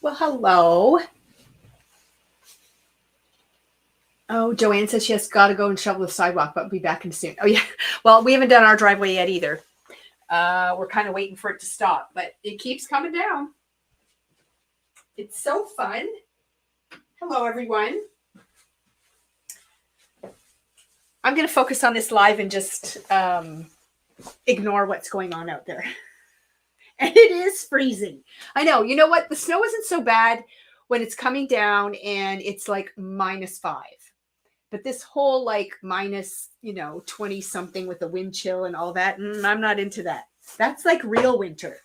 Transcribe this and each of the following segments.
Well, hello. Oh, Joanne says she has got to go and shovel the sidewalk, but be back in soon. Oh, yeah. Well, we haven't done our driveway yet either. We're kind of waiting for it to stop, but it keeps coming down. It's so fun. Hello, everyone. I'm going to focus on this live and just ignore what's going on out there. And it is freezing. I know. You know what? The snow isn't so bad when it's coming down and it's like -5. But this whole like minus, 20 something with the wind chill and all that, I'm not into that. That's like real winter.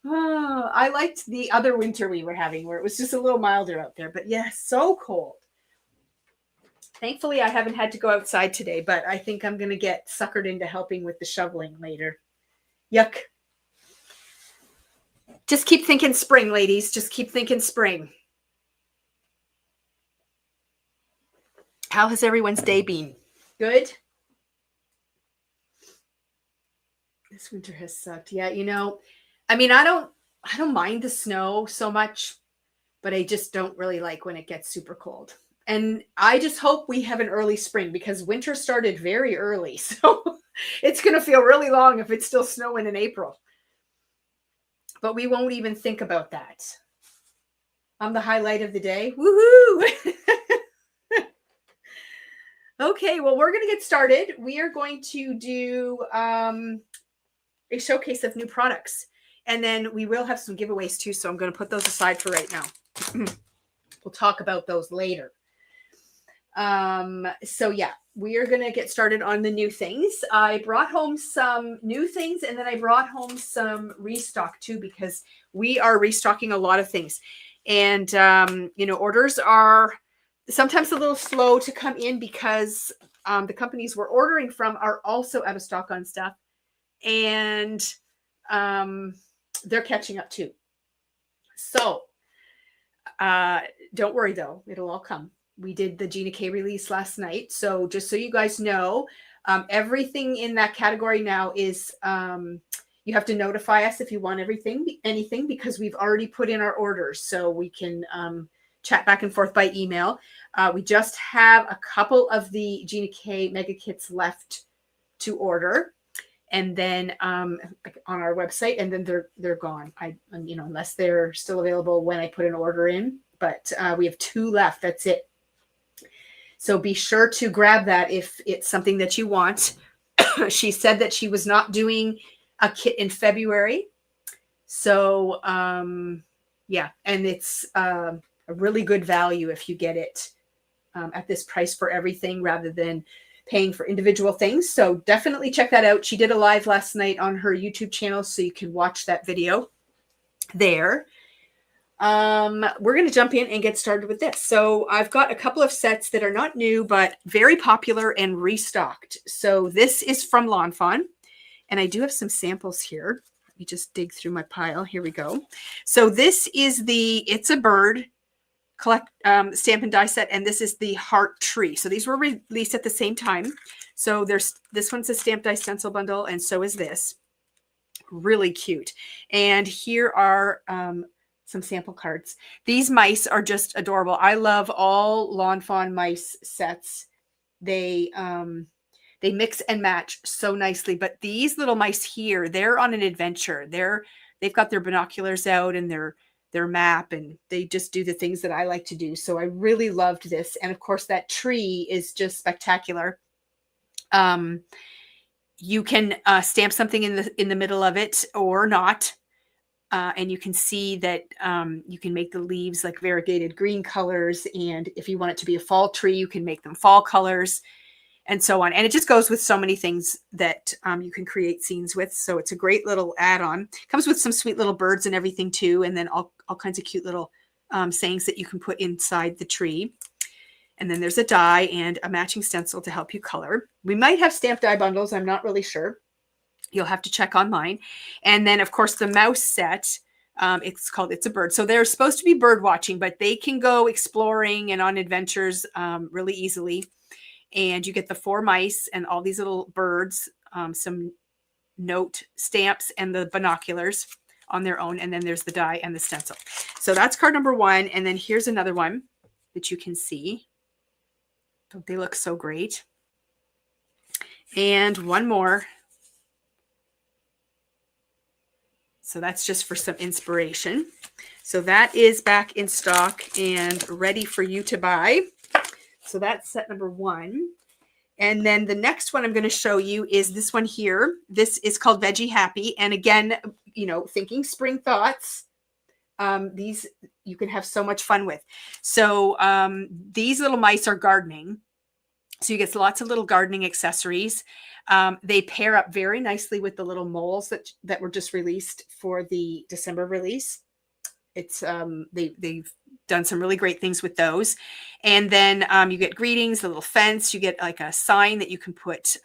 Oh, I liked the other winter we were having where it was just a little milder out there. But yeah, so cold. Thankfully, I haven't had to go outside today, but I think I'm going to get suckered into helping with the shoveling later. Yuck. Just keep thinking spring, ladies. Just keep thinking spring. How has everyone's day been? Good? This winter has sucked. Yeah, I mean, I don't mind the snow so much, but I just don't really like when it gets super cold. And I just hope we have an early spring because winter started very early. So it's going to feel really long if it's still snowing in April. But we won't even think about that. I'm the highlight of the day. Woohoo! Okay, well, we're going to get started. We are going to do a showcase of new products. And then we will have some giveaways too. So I'm going to put those aside for right now. We'll talk about those later. So yeah, we are going to get started on the new things. I brought home some new things and then I brought home some restock too, because we are restocking a lot of things. And, orders are sometimes a little slow to come in because the companies we're ordering from are also out of stock on stuff. And they're catching up too. So don't worry though, it'll all come. We did the Gina K release last night. So just so you guys know, everything in that category now is you have to notify us if you want anything, because we've already put in our orders. So we can chat back and forth by email. We just have a couple of the Gina K mega kits left to order. And then on our website, and then they're gone. Unless they're still available when I put an order in. But we have 2 left. That's it. So be sure to grab that if it's something that you want. She said that she was not doing a kit in February. So yeah, and it's a really good value if you get it at this price for everything rather than paying for individual things. So definitely check that out. She did a live last night on her YouTube channel, so you can watch that video there. We're going to jump in and get started with this. So I've got a couple of sets that are not new, but very popular and restocked. So this is from Lawn Fawn, and I do have some samples here. Let me just dig through my pile. Here we go. So this is the It's a Bird stamp and die set, and this is the Heart Tree. So these were released at the same time. So this one's a stamp die stencil bundle, and so is this. Really cute. And here are some sample cards. These mice are just adorable. I love all Lawn Fawn mice sets. They mix and match so nicely. But these little mice here, they're on an adventure. They've got their binoculars out and their map, and they just do the things that I like to do. So I really loved this. And of course, that tree is just spectacular. You can stamp something in the middle of it or not. And you can see that you can make the leaves like variegated green colors. And if you want it to be a fall tree, you can make them fall colors and so on. And it just goes with so many things that you can create scenes with. So it's a great little add-on. Comes with some sweet little birds and everything too. And then all kinds of cute little sayings that you can put inside the tree. And then there's a die and a matching stencil to help you color. We might have stamp die bundles. I'm not really sure. You'll have to check online. And then, of course, the mouse set, it's called It's a Bird. So they're supposed to be bird watching, but they can go exploring and on adventures really easily. And you get the 4 mice and all these little birds, some note stamps and the binoculars. on their own. And then there's the die and the stencil. So that's card number 1. And then here's another one that you can see. Don't they look so great? And one more. So that's just for some inspiration. So that is back in stock and ready for you to buy. So that's set number 1. And then the next one I'm going to show you is this one here. This is called Veggie Happy. And again, you know, thinking spring thoughts. These you can have so much fun with. So these little mice are gardening. So you get lots of little gardening accessories. They pair up very nicely with the little moles that were just released for the December release. It's they've done some really great things with those. And then you get greetings, the little fence. You get like a sign that you can put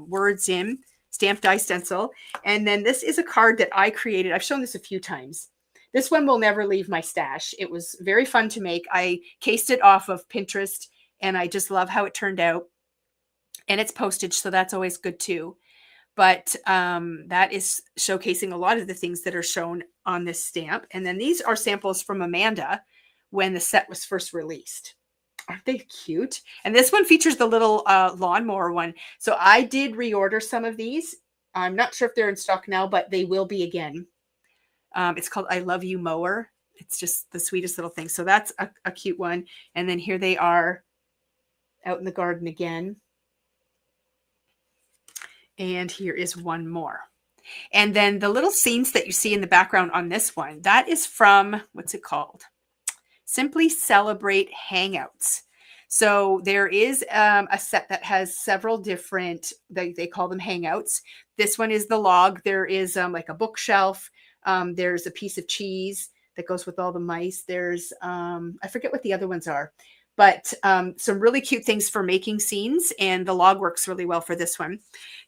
words in, stamped die stencil. And then this is a card that I created. I've shown this a few times. This one will never leave my stash. It was very fun to make. I cased it off of Pinterest, and I just love how it turned out. And it's postage, so that's always good too. But that is showcasing a lot of the things that are shown on this stamp. And then these are samples from Amanda when the set was first released. Aren't they cute? And this one features the little lawnmower one. So I did reorder some of these. I'm not sure if they're in stock now, but they will be again. It's called I Love You Mower. It's just the sweetest little thing. So that's a cute one. And then here they are out in the garden again. And here is one more. And then the little scenes that you see in the background on this one, that is from, what's it called? Simply Celebrate Hangouts. So there is a set that has several different, they call them hangouts. This one is the log. There is like a bookshelf. There's a piece of cheese that goes with all the mice. There's, I forget what the other ones are. But some really cute things for making scenes, and the log works really well for this one.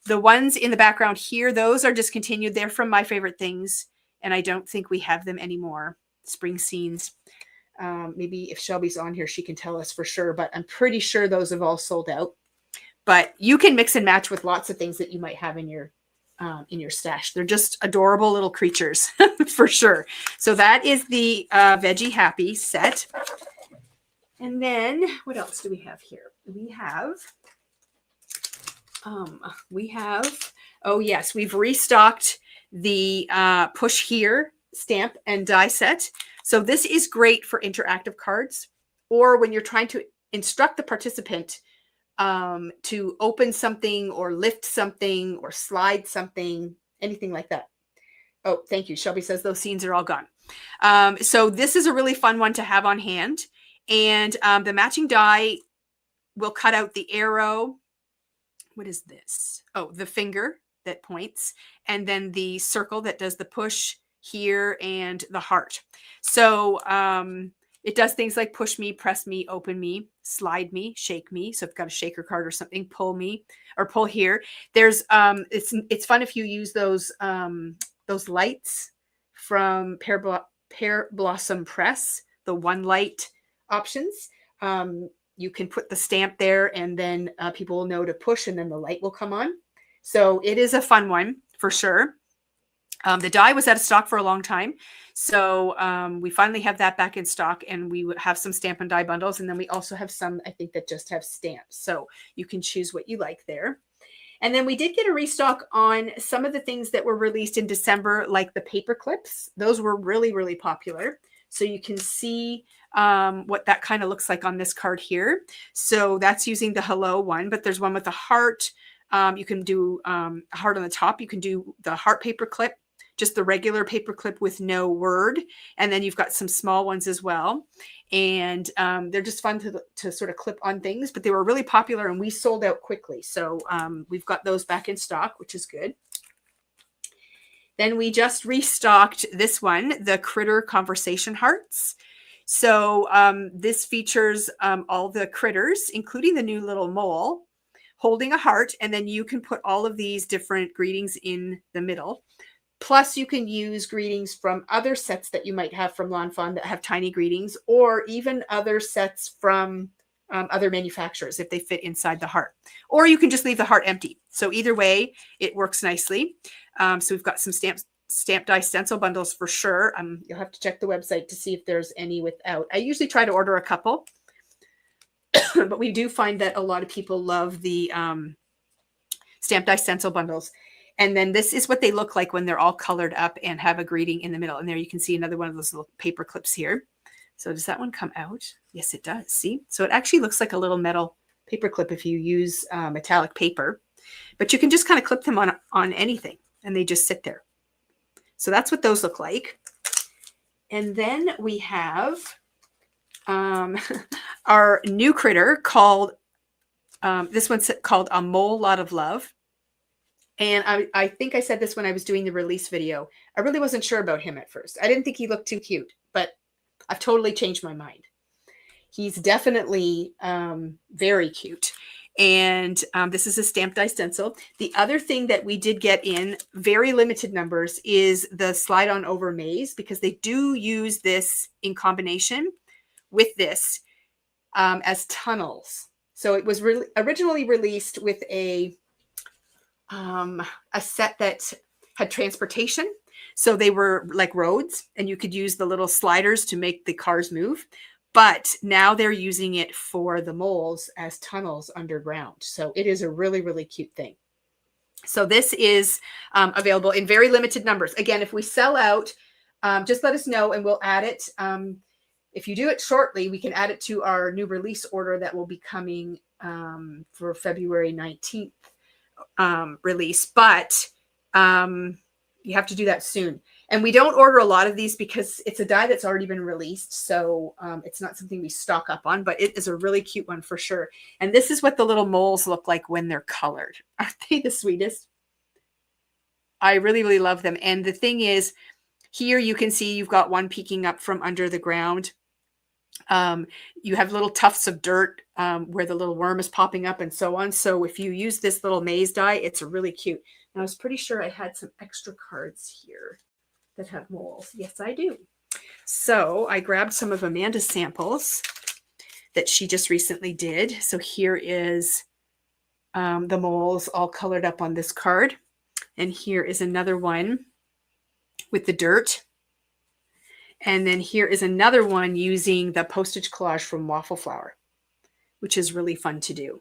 The ones in the background here, those are discontinued. They're from My Favorite Things, and I don't think we have them anymore. Spring scenes. Maybe if Shelby's on here, she can tell us for sure, but I'm pretty sure those have all sold out. But you can mix and match with lots of things that you might have in your stash. They're just adorable little creatures for sure. So that is the Veggie Happy set. And then what else do we have here? We have, oh yes, we've restocked the Push Here stamp and die set. So this is great for interactive cards, or when you're trying to instruct the participant to open something or lift something or slide something, anything like that. Oh, thank you. Shelby says those scenes are all gone. So this is a really fun one to have on hand. And the matching die will cut out the arrow. What is this? Oh, the finger that points, and then the circle that does the push here and the heart. So it does things like push me, press me, open me, slide me, shake me. So if you've got a shaker card or something, pull me or pull here. There's it's fun if you use those lights from Pear Blossom Press, the one light options. You can put the stamp there, and then people will know to push, and then the light will come on. So it is a fun one for sure. The die was out of stock for a long time. So we finally have that back in stock, and we have some stamp and die bundles. And then we also have some, I think, that just have stamps. So you can choose what you like there. And then we did get a restock on some of the things that were released in December, like the paper clips. Those were really, really popular. So you can see what that kind of looks like on this card here. So that's using the hello one, but there's one with a heart. You can do a heart on the top. You can do the heart paper clip, just the regular paper clip with no word. And then you've got some small ones as well. And they're just fun to sort of clip on things, but they were really popular and we sold out quickly. So we've got those back in stock, which is good. Then we just restocked this one, the Critter Conversation Hearts. So this features all the critters, including the new little mole, holding a heart. And then you can put all of these different greetings in the middle. Plus, you can use greetings from other sets that you might have from Lawn Fawn that have tiny greetings, or even other sets from other manufacturers if they fit inside the heart. Or you can just leave the heart empty. So either way, it works nicely. So we've got some stamps stamp die stencil bundles for sure. You'll have to check the website to see if there's any without. I usually try to order a couple, but we do find that a lot of people love the stamp die stencil bundles. And then this is what they look like when they're all colored up and have a greeting in the middle. And there you can see another one of those little paper clips here. So does that one come out? Yes, it does. See? So it actually looks like a little metal paper clip if you use metallic paper. But you can just kind of clip them on anything, and they just sit there. So that's what those look like. And then we have our new critter called, this one's called A Mole Lot of Love. And I think I said this when I was doing the release video. I really wasn't sure about him at first. I didn't think he looked too cute, but I've totally changed my mind. He's definitely very cute. And this is a stamped die stencil. The other thing that we did get in very limited numbers is the slide on over maze, because they do use this in combination with this as tunnels. So it was originally released with a set that had transportation. So they were like roads, and you could use the little sliders to make the cars move. But now they're using it for the moles as tunnels underground. So it is a really, really cute thing. So this is available in very limited numbers. Again, if we sell out, just let us know and we'll add it. If you do it shortly, we can add it to our new release order that will be coming for February 19th release. But you have to do that soon. And we don't order a lot of these because it's a die that's already been released. So it's not something we stock up on, but it is a really cute one for sure. And this is what the little moles look like when they're colored. Aren't they the sweetest? I really, really love them. And the thing is, here you can see you've got one peeking up from under the ground. You have little tufts of dirt where the little worm is popping up and so on. So if you use this little maze die, it's really cute. And I was pretty sure I had some extra cards here that have moles. Yes, I do. So I grabbed some of Amanda's samples that she just recently did. So here is the moles all colored up on this card. And here is another one with the dirt. And then here is another one using the postage collage from Waffle Flower, which is really fun to do.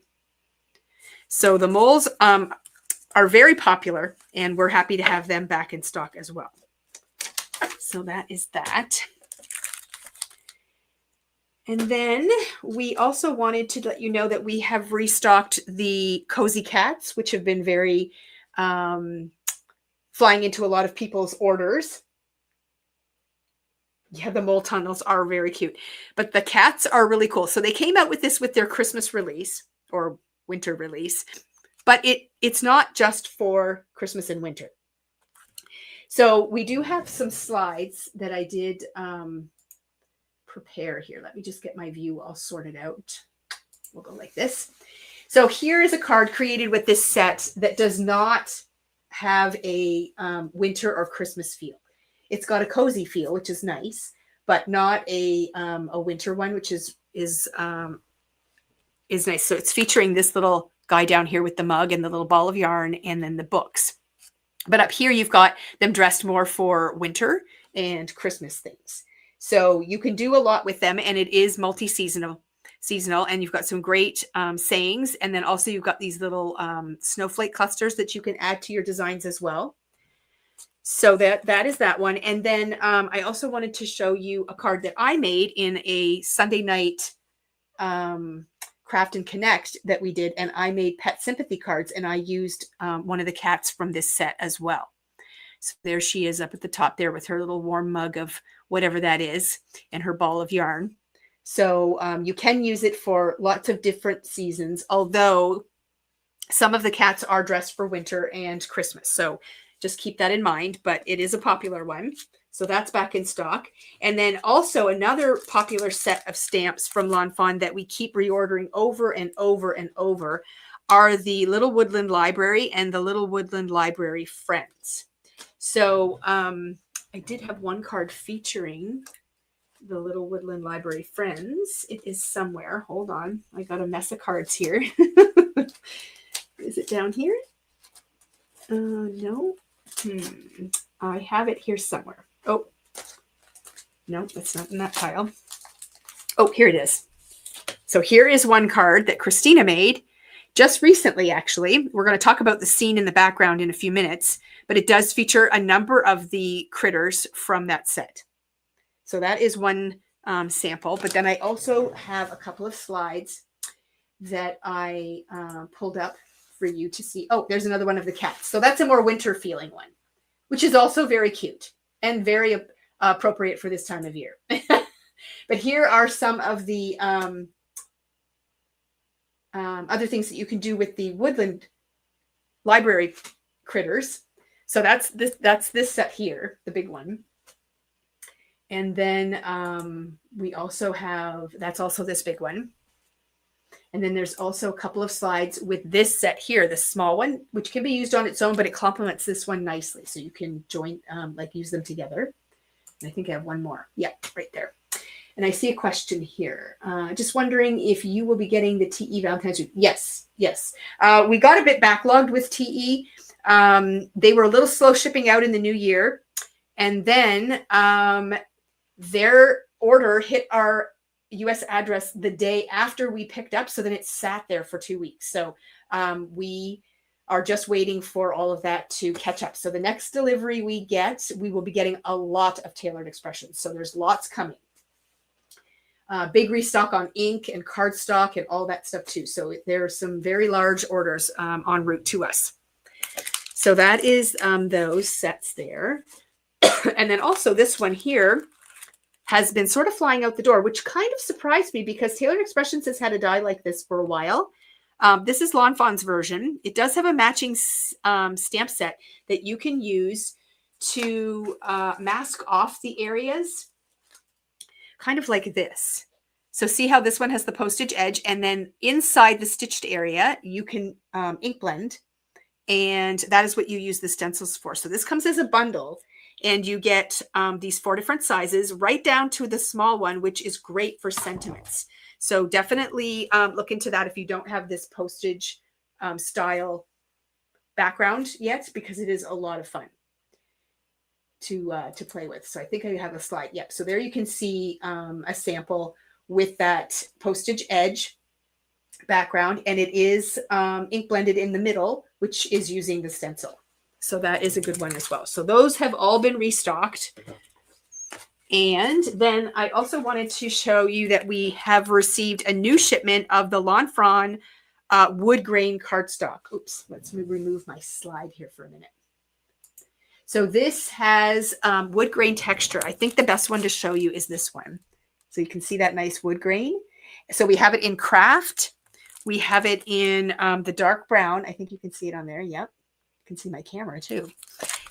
So the moles are very popular, and we're happy to have them back in stock as well. So that is that. And then we also wanted to let you know that we have restocked the Cozy Cats, which have been very flying into a lot of people's orders. Yeah, the mole tunnels are very cute, but the cats are really cool. So they came out with this with their Christmas release or winter release, but it's not just for Christmas and winter. So we do have some slides that I did prepare here. Let me just get my view all sorted out. We'll go like this. So here is a card created with this set that does not have a winter or Christmas feel. It's got a cozy feel, which is nice, but not a winter one, which is nice. So it's featuring this little guy down here with the mug and the little ball of yarn and then the books. But up here, you've got them dressed more for winter and Christmas things. So you can do a lot with them, and it is multi-seasonal. And you've got some great sayings. And then also you've got these little snowflake clusters that you can add to your designs as well. So that is that one. And then I also wanted to show you a card that I made in a Sunday night Craft and Connect that we did. And I made pet sympathy cards, and I used one of the cats from this set as well. So there she is up at the top there with her little warm mug of whatever that is and her ball of yarn. So you can use it for lots of different seasons, although some of the cats are dressed for winter and Christmas. So just keep that in mind, but it is a popular one. So that's back in stock. And then also another popular set of stamps from Lawn Fawn that we keep reordering over and over and over are the Little Woodland Library and the Little Woodland Library Friends. So I did have one card featuring the Little Woodland Library Friends. It is somewhere. Hold on. I got a mess of cards here. Is it down here? No. I have it here somewhere. Oh, no, it's not in that pile. Oh, here it is. So here is one card that Christina made just recently, actually. We're going to talk about the scene in the background in a few minutes, but it does feature a number of the critters from that set. So that is one sample. But then I also have a couple of slides that I pulled up for you to see. Oh, there's another one of the cats. So that's a more winter feeling one, which is also very cute and very appropriate for this time of year. But here are some of the other things that you can do with the woodland library critters. So that's this set here, the big one. And then we also have, that's also this big one. And then there's also a couple of slides with this set here, the small one, which can be used on its own, but it complements this one nicely. So you can join, like use them together. And I think I have one more. Yeah, right there. And I see a question here. Just wondering if you will be getting the TE Valentine's Week. Yes, yes. We got a bit backlogged with TE. They were a little slow shipping out in the new year. And then their order hit our US address the day after we picked up. So then it sat there for 2 weeks. So we are just waiting for all of that to catch up. So the next delivery we get, we will be getting a lot of tailored expressions. So there's lots coming. Big restock on ink and cardstock and all that stuff too. So there are some very large orders en route to us. So that is those sets there. And then also this one here has been sort of flying out the door, which kind of surprised me because Tailored Expressions has had a die like this for a while. This is Lawn Fawn's version. It does have a matching stamp set that you can use to mask off the areas, kind of like this. So see how this one has the postage edge, and then inside the stitched area, you can ink blend, and that is what you use the stencils for. So this comes as a bundle, and you get these 4 different sizes, right down to the small one, which is great for sentiments. So definitely look into that if you don't have this postage style background yet, because it is a lot of fun to play with. So I think I have a slide. Yep. So there you can see a sample with that postage edge background, and it is ink blended in the middle, which is using the stencil. So that is a good one as well. So those have all been restocked. And then I also wanted to show you that we have received a new shipment of the Lawn Fawn wood grain cardstock. Oops, let's remove my slide here for a minute. So this has wood grain texture. I think the best one to show you is this one. So you can see that nice wood grain. So we have it in craft. We have it in the dark brown. I think you can see it on there. Yep. You can see my camera too.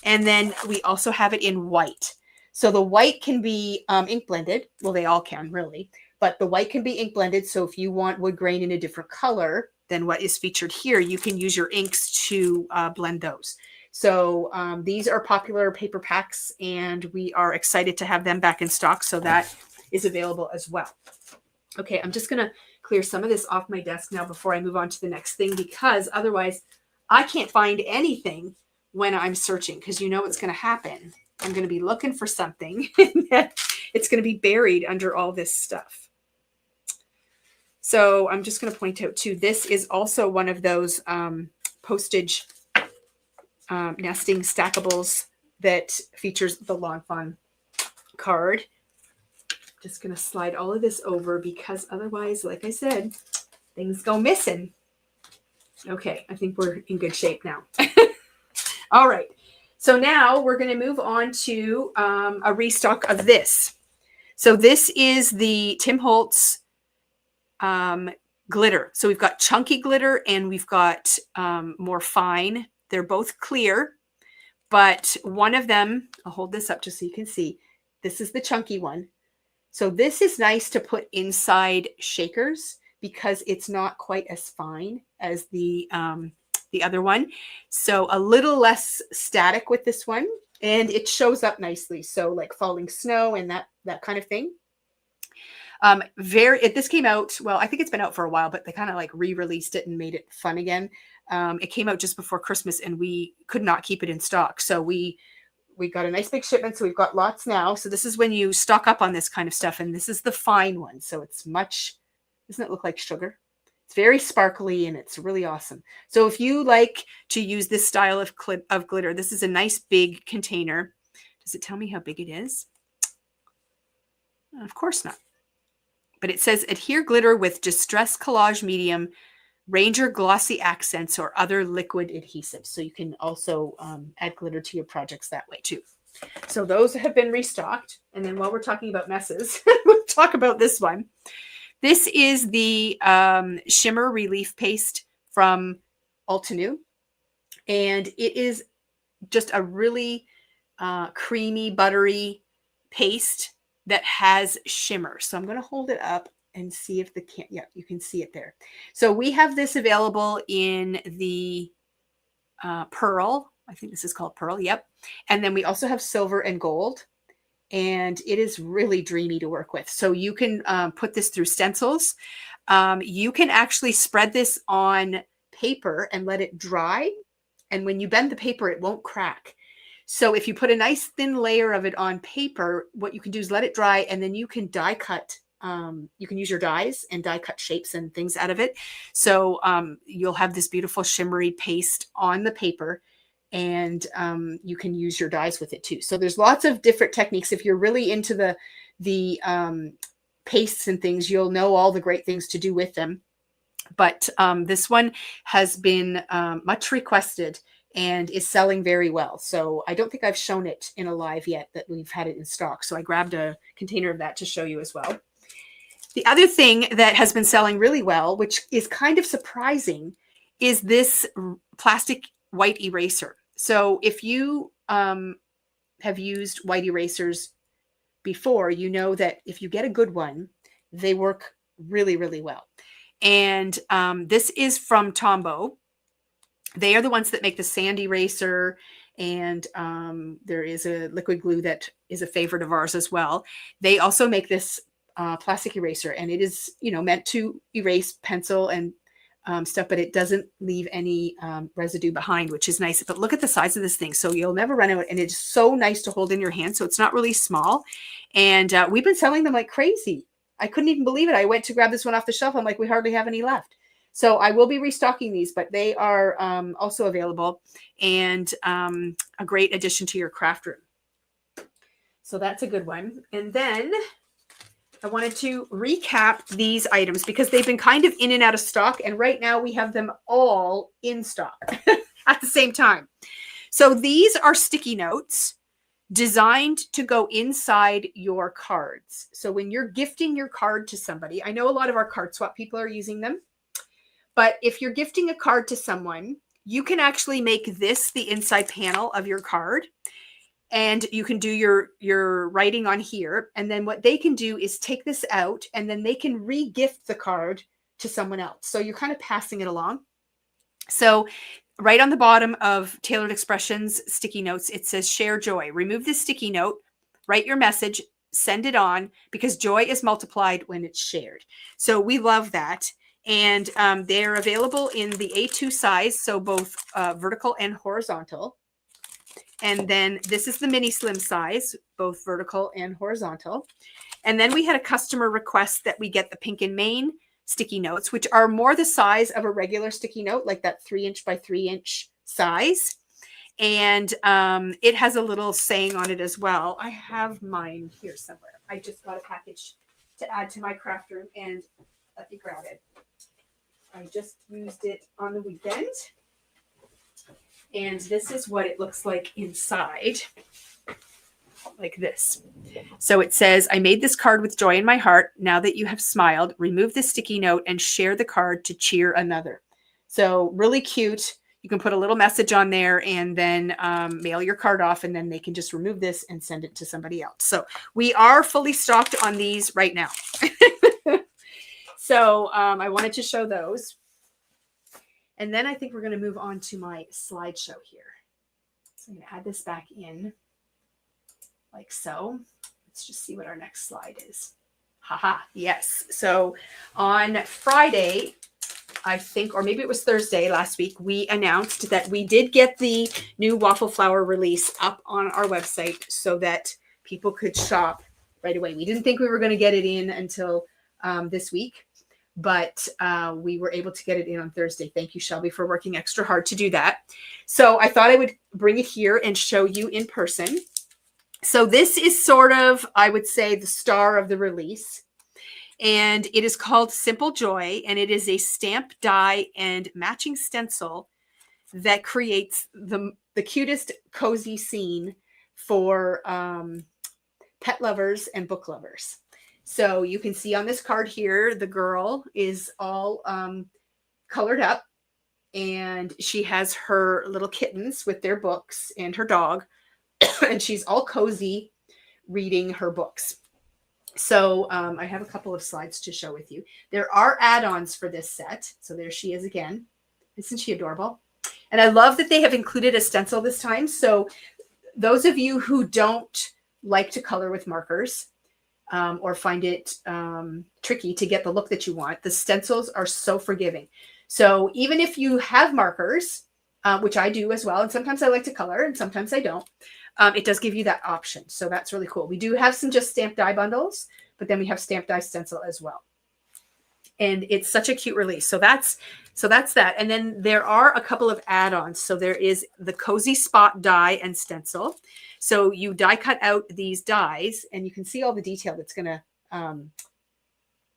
And then we also have it in white. So the white can be ink blended. Well, they all can really, but the white can be ink blended. So if you want wood grain in a different color than what is featured here, you can use your inks to blend those. So these are popular paper packs, and we are excited to have them back in stock. So that is available as well. Okay, I'm just going to clear some of this off my desk now before I move on to the next thing, because otherwise I can't find anything when I'm searching, because you know what's going to happen. I'm going to be looking for something and it's going to be buried under all this stuff. So I'm just going to point out too, this is also one of those postage nesting stackables that features the Lawn Fawn card. Just going to slide all of this over because otherwise, like I said, things go missing. Okay, I think we're in good shape now. All right. So now we're going to move on to a restock of this. So this is the Tim Holtz glitter. So we've got chunky glitter and we've got more fine. They're both clear, but one of them, I'll hold this up just so you can see. This is the chunky one. So this is nice to put inside shakers because it's not quite as fine as the other one. So a little less static with this one, and it shows up nicely. So like falling snow and that kind of thing. This came out, well, I think it's been out for a while, but they kind of like re-released it and made it fun again. It came out just before Christmas and we could not keep it in stock. So we we got a nice big shipment, so we've got lots now. So this is when you stock up on this kind of stuff, and this is the fine one. So it's much, doesn't it look like sugar? It's very sparkly and it's really awesome. So if you like to use this style of glitter, this is a nice big container. Does it tell me how big it is? Of course not. But it says adhere glitter with Distress Collage Medium, Ranger Glossy Accents, or other liquid adhesives. So you can also add glitter to your projects that way too. So those have been restocked. And then while we're talking about messes, we'll talk about this one. This is the Shimmer Relief Paste from Altenew. And it is just a really creamy, buttery paste that has shimmer. So I'm going to hold it up and see if yeah, you can see it there. So we have this available in the pearl. I think this is called pearl. Yep. And then we also have silver and gold. And it is really dreamy to work with. So you can put this through stencils. You can actually spread this on paper and let it dry. And when you bend the paper, it won't crack. So if you put a nice thin layer of it on paper, what you can do is let it dry, and then you can die cut. You can use your dies and die cut shapes and things out of it. So you'll have this beautiful shimmery paste on the paper. And you can use your dies with it too. So there's lots of different techniques. If you're really into the pastes and things, you'll know all the great things to do with them. But this one has been much requested and is selling very well. So I don't think I've shown it in a live yet that we've had it in stock. So I grabbed a container of that to show you as well. The other thing that has been selling really well, which is kind of surprising, is this plastic white eraser. So if you have used white erasers before, you know that if you get a good one, they work really, really well. And this is from Tombow. They are the ones that make the sand eraser. And there is a liquid glue that is a favorite of ours as well. They also make this plastic eraser, and it is, meant to erase pencil and stuff, but it doesn't leave any residue behind, which is nice. But look at the size of this thing. So you'll never run out, and it's so nice to hold in your hand. So it's not really small. And we've been selling them like crazy. I couldn't even believe it. I went to grab this one off the shelf. I'm like, we hardly have any left. So I will be restocking these, but they are also available and a great addition to your craft room. So that's a good one. And then I wanted to recap these items because they've been kind of in and out of stock. And right now we have them all in stock at the same time. So these are sticky notes designed to go inside your cards. So when you're gifting your card to somebody, I know a lot of our card swap people are using them, but if you're gifting a card to someone, you can actually make this the inside panel of your card. And you can do your writing on here. And then what they can do is take this out, and then they can re-gift the card to someone else. So you're kind of passing it along. So right on the bottom of Tailored Expressions sticky notes, it says share joy. Remove this sticky note, write your message, send it on, because joy is multiplied when it's shared. So we love that. And they're available in the A2 size, so both vertical and horizontal. And then this is the mini slim size, both vertical and horizontal. And then we had a customer request that we get the Pink and Main sticky notes, which are more the size of a regular sticky note, like that 3" by 3" size. And it has a little saying on it as well. I have mine here somewhere. I just got a package to add to my craft room, and let me grab it. I just used it on the weekend. And this is what it looks like inside, like this. So it says, I made this card with joy in my heart. Now that you have smiled, remove the sticky note and share the card to cheer another. So really cute. You can put a little message on there and then mail your card off, and then they can just remove this and send it to somebody else. So we are fully stocked on these right now. So I wanted to show those. And then I think we're going to move on to my slideshow here. So I'm going to add this back in like so. Let's just see what our next slide is. Haha, yes. So on Friday, I think, or maybe it was Thursday last week, we announced that we did get the new waffle flower release up on our website so that people could shop right away. We didn't think we were going to get it in until this week, but we were able to get it in on Thursday. Thank you, Shelby, for working extra hard to do that. So I thought I would bring it here and show you in person. So this is sort of, I would say, the star of the release. And it is called Simple Joy, and it is a stamp die and matching stencil that creates the cutest cozy scene for pet lovers and book lovers. So you can see on this card here, the girl is all colored up, and she has her little kittens with their books and her dog, and she's all cozy reading her books. So I have a couple of slides to show with you. There are add-ons for this set. So there she is again. Isn't she adorable? And I love that they have included a stencil this time. So those of you who don't like to color with markers or find it tricky to get the look that you want, the stencils are so forgiving. So even if you have markers, which I do as well, and sometimes I like to color and sometimes I don't, it does give you that option. So that's really cool. We do have some just stamped die bundles, but then we have stamped die stencil as well. And it's such a cute release. So that's that. And then there are a couple of add-ons. So there is the Cozy Spot die and stencil. So you die cut out these dies, and you can see all the detail that's going to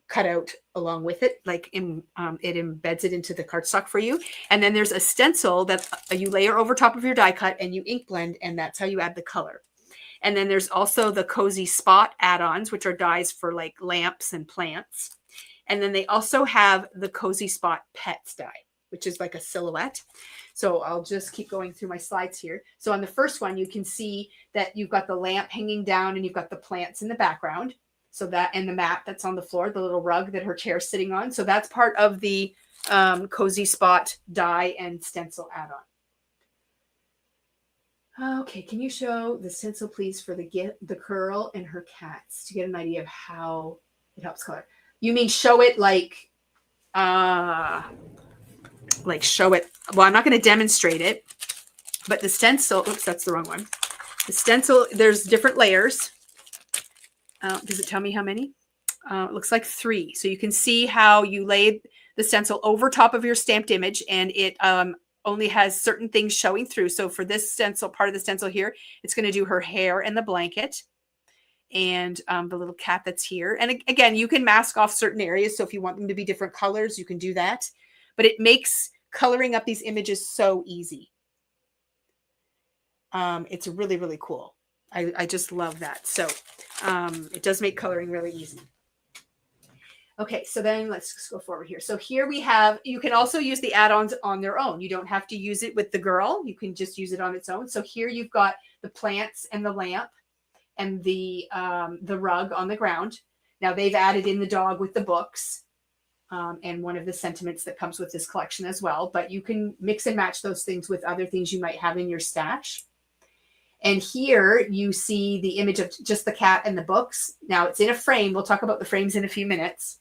cut out along with it, like it embeds it into the cardstock for you. And then there's a stencil that you layer over top of your die cut and you ink blend, and that's how you add the color. And then there's also the Cozy Spot add-ons, which are dies for like lamps and plants. And then they also have the Cozy Spot Pets die, which is like a silhouette. So I'll just keep going through my slides here. So on the first one, you can see that you've got the lamp hanging down and you've got the plants in the background. So that, and the mat that's on the floor, the little rug that her chair's sitting on. So that's part of the Cozy Spot die and stencil add-on. Okay, can you show the stencil, please, for the girl and her cats to get an idea of how it helps color? You mean show it like show it. Well, I'm not going to demonstrate it, but the stencil, oops, that's the wrong one. The stencil, there's different layers. Does it tell me how many? It looks like 3. So you can see how you lay the stencil over top of your stamped image, and it only has certain things showing through. So for this stencil, part of the stencil here, it's going to do her hair and the blanket and the little cat that's here. And again, you can mask off certain areas. So if you want them to be different colors, you can do that. But it makes coloring up these images so easy. It's really, really cool. I just love that. So it does make coloring really easy. Okay, so then let's just go forward here. So here we have, you can also use the add-ons on their own. You don't have to use it with the girl. You can just use it on its own. So here you've got the plants and the lamp and the rug on the ground. Now they've added in the dog with the books and one of the sentiments that comes with this collection as well. But you can mix and match those things with other things you might have in your stash. And here you see the image of just the cat and the books. Now it's in a frame. We'll talk about the frames in a few minutes.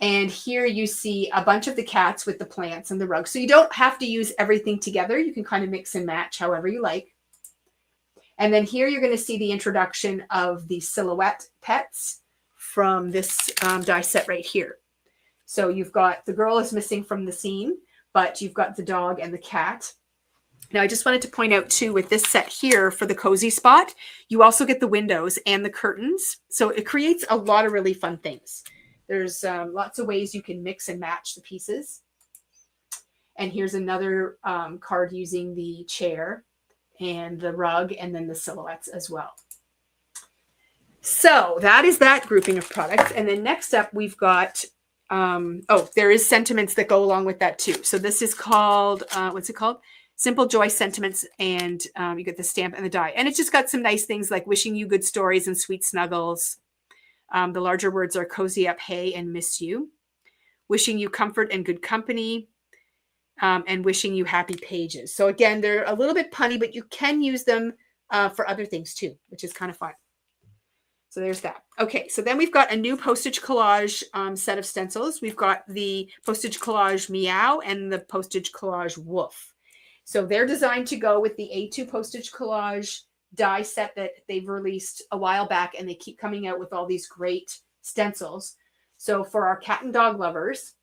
And here you see a bunch of the cats with the plants and the rug. So you don't have to use everything together. You can kind of mix and match however you like. And then here you're going to see the introduction of the silhouette pets from this die set right here. So you've got the girl is missing from the scene, but you've got the dog and the cat. Now, I just wanted to point out, too, with this set here for the Cozy Spot, you also get the windows and the curtains. So it creates a lot of really fun things. There's lots of ways you can mix and match the pieces. And here's another card using the chair and the rug and then the silhouettes as well. So that is that grouping of products. And then next up, we've got, there is sentiments that go along with that, too. So this is called, what's it called? Simple Joy Sentiments, and you get the stamp and the die. And it's just got some nice things like wishing you good stories and sweet snuggles. The larger words are cozy up, hey, and miss you. Wishing you comfort and good company. And wishing you happy pages. So again, they're a little bit punny, but you can use them for other things too, which is kind of fun. So there's that. Okay, so then we've got a new postage collage set of stencils. We've got the postage collage Meow and the postage collage Woof. So they're designed to go with the A2 postage collage die set that they've released a while back, and they keep coming out with all these great stencils. So for our cat and dog lovers,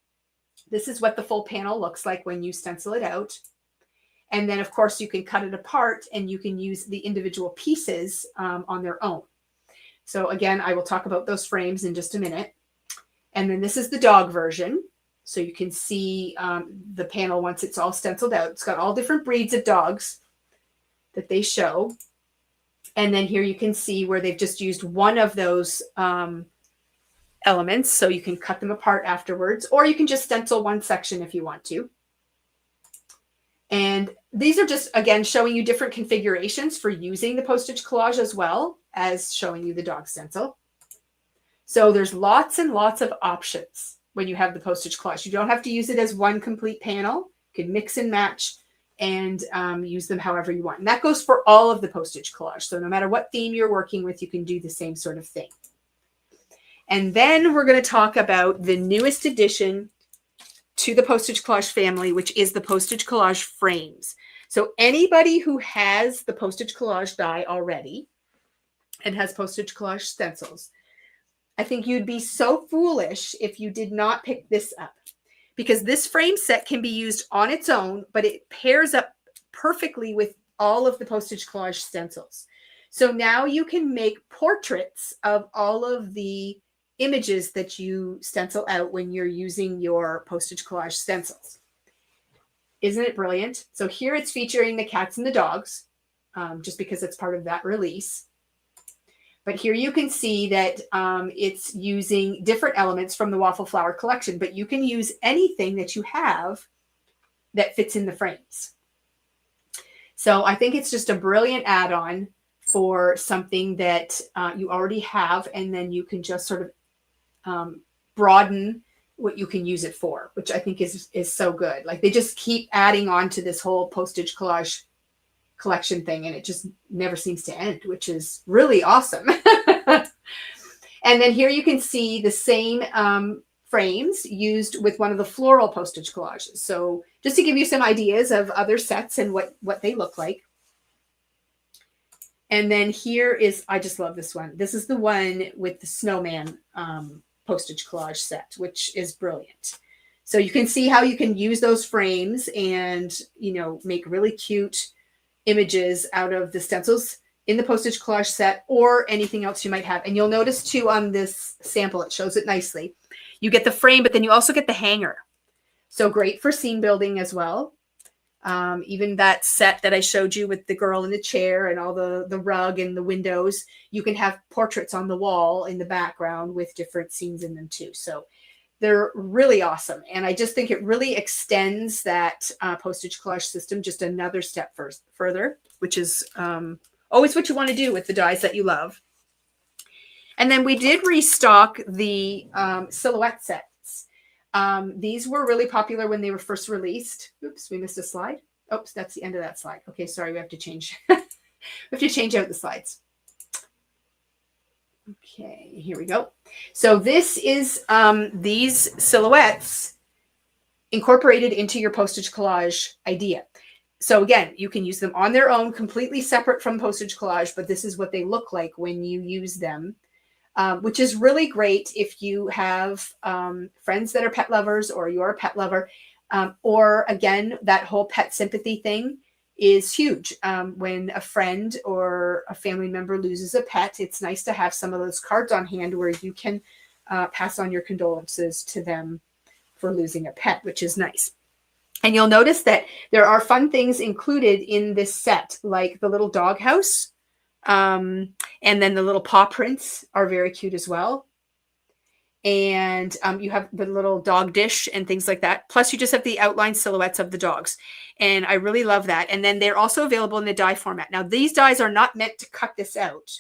this is what the full panel looks like when you stencil it out. And then, of course, you can cut it apart and you can use the individual pieces on their own. So again, I will talk about those frames in just a minute. And then this is the dog version. So you can see the panel once it's all stenciled out. It's got all different breeds of dogs that they show. And then here you can see where they've just used one of those elements. So you can cut them apart afterwards, or you can just stencil one section if you want to. And these are just, again, showing you different configurations for using the postage collage as well as showing you the dog stencil. So there's lots and lots of options when you have the postage collage. You don't have to use it as one complete panel. You can mix and match and use them however you want. And that goes for all of the postage collage. So no matter what theme you're working with, you can do the same sort of thing. And then we're going to talk about the newest addition to the postage collage family, which is the postage collage frames. So anybody who has the postage collage die already and has postage collage stencils, I think you'd be so foolish if you did not pick this up, because this frame set can be used on its own, but it pairs up perfectly with all of the postage collage stencils. So now you can make portraits of all of the images that you stencil out when you're using your postage collage stencils. Isn't it brilliant? So here it's featuring the cats and the dogs, just because it's part of that release. But here you can see that it's using different elements from the Waffle Flower collection, but you can use anything that you have that fits in the frames. So I think it's just a brilliant add-on for something that you already have, and then you can just sort of broaden what you can use it for, which I think is so good. Like, they just keep adding on to this whole postage collage collection thing, and it just never seems to end, which is really awesome. And then here you can see the same frames used with one of the floral postage collages. So just to give you some ideas of other sets and what they look like. And then here is, I just love this one. This is the one with the snowman postage collage set, which is brilliant. So you can see how you can use those frames and, you know, make really cute images out of the stencils in the postage collage set or anything else you might have. And you'll notice too on this sample, it shows it nicely. You get the frame, but then you also get the hanger. So great for scene building as well. Even that set that I showed you with the girl in the chair and all the rug and the windows, you can have portraits on the wall in the background with different scenes in them too. So they're really awesome. And I just think it really extends that postage collage system just another step further, which is always what you want to do with the dies that you love. And then we did restock the silhouette sets. These were really popular when they were first released. Oops, we missed a slide. Oops, that's the end of that slide. Okay, sorry, we have to change. We have to change out the slides. Okay, here we go. So this is these silhouettes incorporated into your postage collage idea. So again, you can use them on their own, completely separate from postage collage, but this is what they look like when you use them, which is really great if you have friends that are pet lovers or you're a pet lover, or again, that whole pet sympathy thing is huge. When a friend or a family member loses a pet, it's nice to have some of those cards on hand where you can pass on your condolences to them for losing a pet, which is nice. And you'll notice that there are fun things included in this set, like the little dog house. And then the little paw prints are very cute as well. And you have the little dog dish and things like that. Plus, you just have the outline silhouettes of the dogs. And I really love that. And then they're also available in the die format. Now, these dies are not meant to cut this out.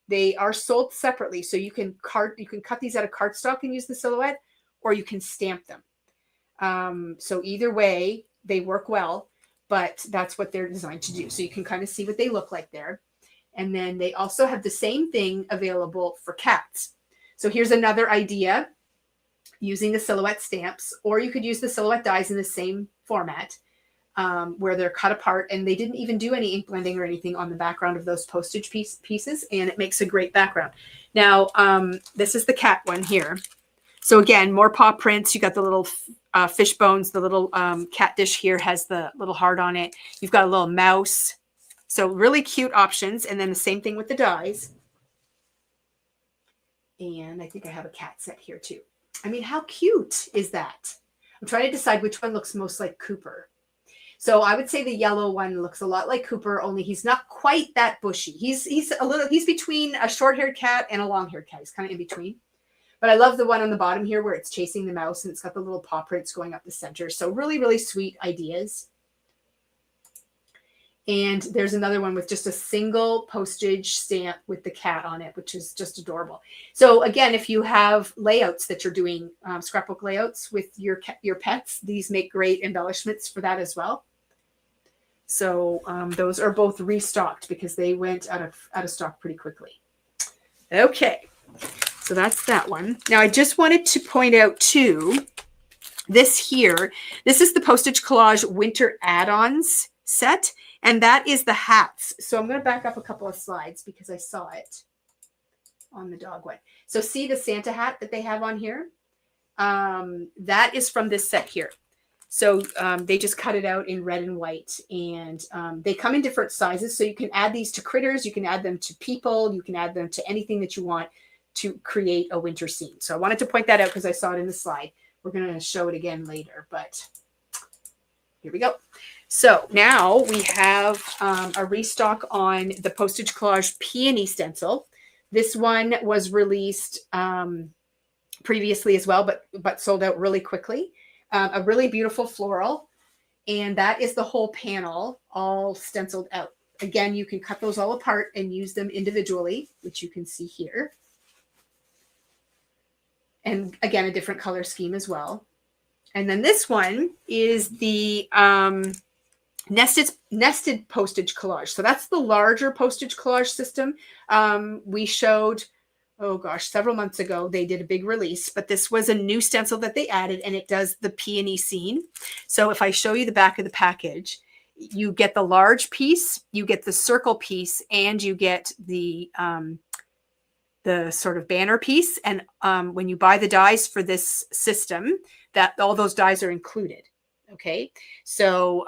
They are sold separately. So you can cut these out of cardstock and use the silhouette, or you can stamp them. So either way, they work well, but that's what they're designed to do. So you can kind of see what they look like there. And then they also have the same thing available for cats. So here's another idea using the silhouette stamps, or you could use the silhouette dies in the same format where they're cut apart, and they didn't even do any ink blending or anything on the background of those postage pieces, and it makes a great background. Now, this is the cat one here. So again, more paw prints. You got the little fish bones. The little cat dish here has the little heart on it. You've got a little mouse. So really cute options. And then the same thing with the dies. And I think I have a cat set here too. I mean, how cute is that? I'm trying to decide which one looks most like Cooper. So I would say the yellow one looks a lot like Cooper, only he's not quite that bushy. He's between a short-haired cat and a long-haired cat. He's kind of in between. But I love the one on the bottom here where it's chasing the mouse and it's got the little paw prints going up the center. So really, really sweet ideas. And there's another one with just a single postage stamp with the cat on it, which is just adorable. So again, if you have layouts that you're doing, scrapbook layouts with your pets, these make great embellishments for that as well. So those are both restocked because they went out of stock pretty quickly. Okay, so that's that one. Now I just wanted to point out too, this here, this is the Postage Collage Winter Add-ons set, and that is the hats. So I'm going to back up a couple of slides because I saw it on the dog one. So see the Santa hat that they have on here? That is from this set here. So they just cut it out in red and white, and they come in different sizes. So you can add these to critters, you can add them to people, you can add them to anything that you want to create a winter scene. So I wanted to point that out because I saw it in the slide. We're going to show it again later, but here we go. So now we have a restock on the Postage Collage Peony stencil. This one was released previously as well, but sold out really quickly. A really beautiful floral, and that is the whole panel all stenciled out. Again, you can cut those all apart and use them individually, which you can see here. And again, a different color scheme as well. And then this one is the nested postage collage. So that's the larger postage collage system. We showed, oh gosh, several months ago, they did a big release, but this was a new stencil that they added, and it does the peony scene. So if I show you the back of the package, you get the large piece, you get the circle piece, and you get the sort of banner piece. And when you buy the dies for this system, that all those dies are included. Okay, so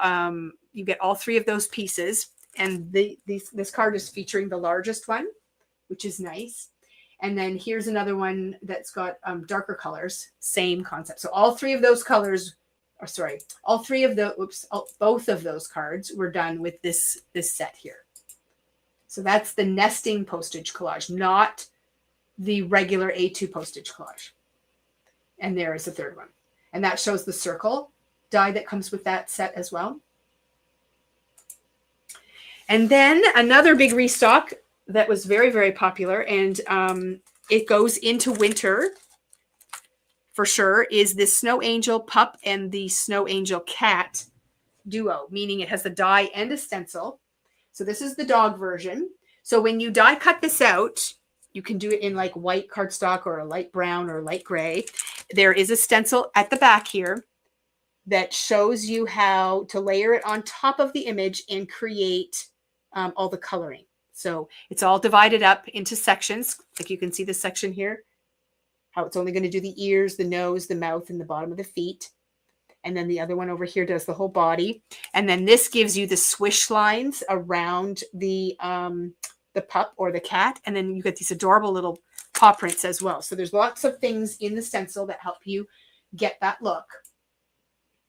you get all three of those pieces, and this card is featuring the largest one, which is nice. And then here's another one that's got darker colors, same concept. So all three of those colors, or sorry, both of those cards were done with this set here. So that's the nesting postage collage, not the regular A2 postage collage. And there is the third one. And that shows the circle die that comes with that set as well. And then another big restock that was very, very popular, and it goes into winter for sure, is this Snow Angel pup and the Snow Angel cat duo, meaning it has the die and a stencil. So this is the dog version. So when you die cut this out, you can do it in like white cardstock or a light brown or light gray. There is a stencil at the back here that shows you how to layer it on top of the image and create all the coloring. So it's all divided up into sections. Like you can see the section here, how it's only going to do the ears, the nose, the mouth, and the bottom of the feet. And then the other one over here does the whole body. And then this gives you the swish lines around the pup or the cat. And then you get these adorable little paw prints as well. So there's lots of things in the stencil that help you get that look.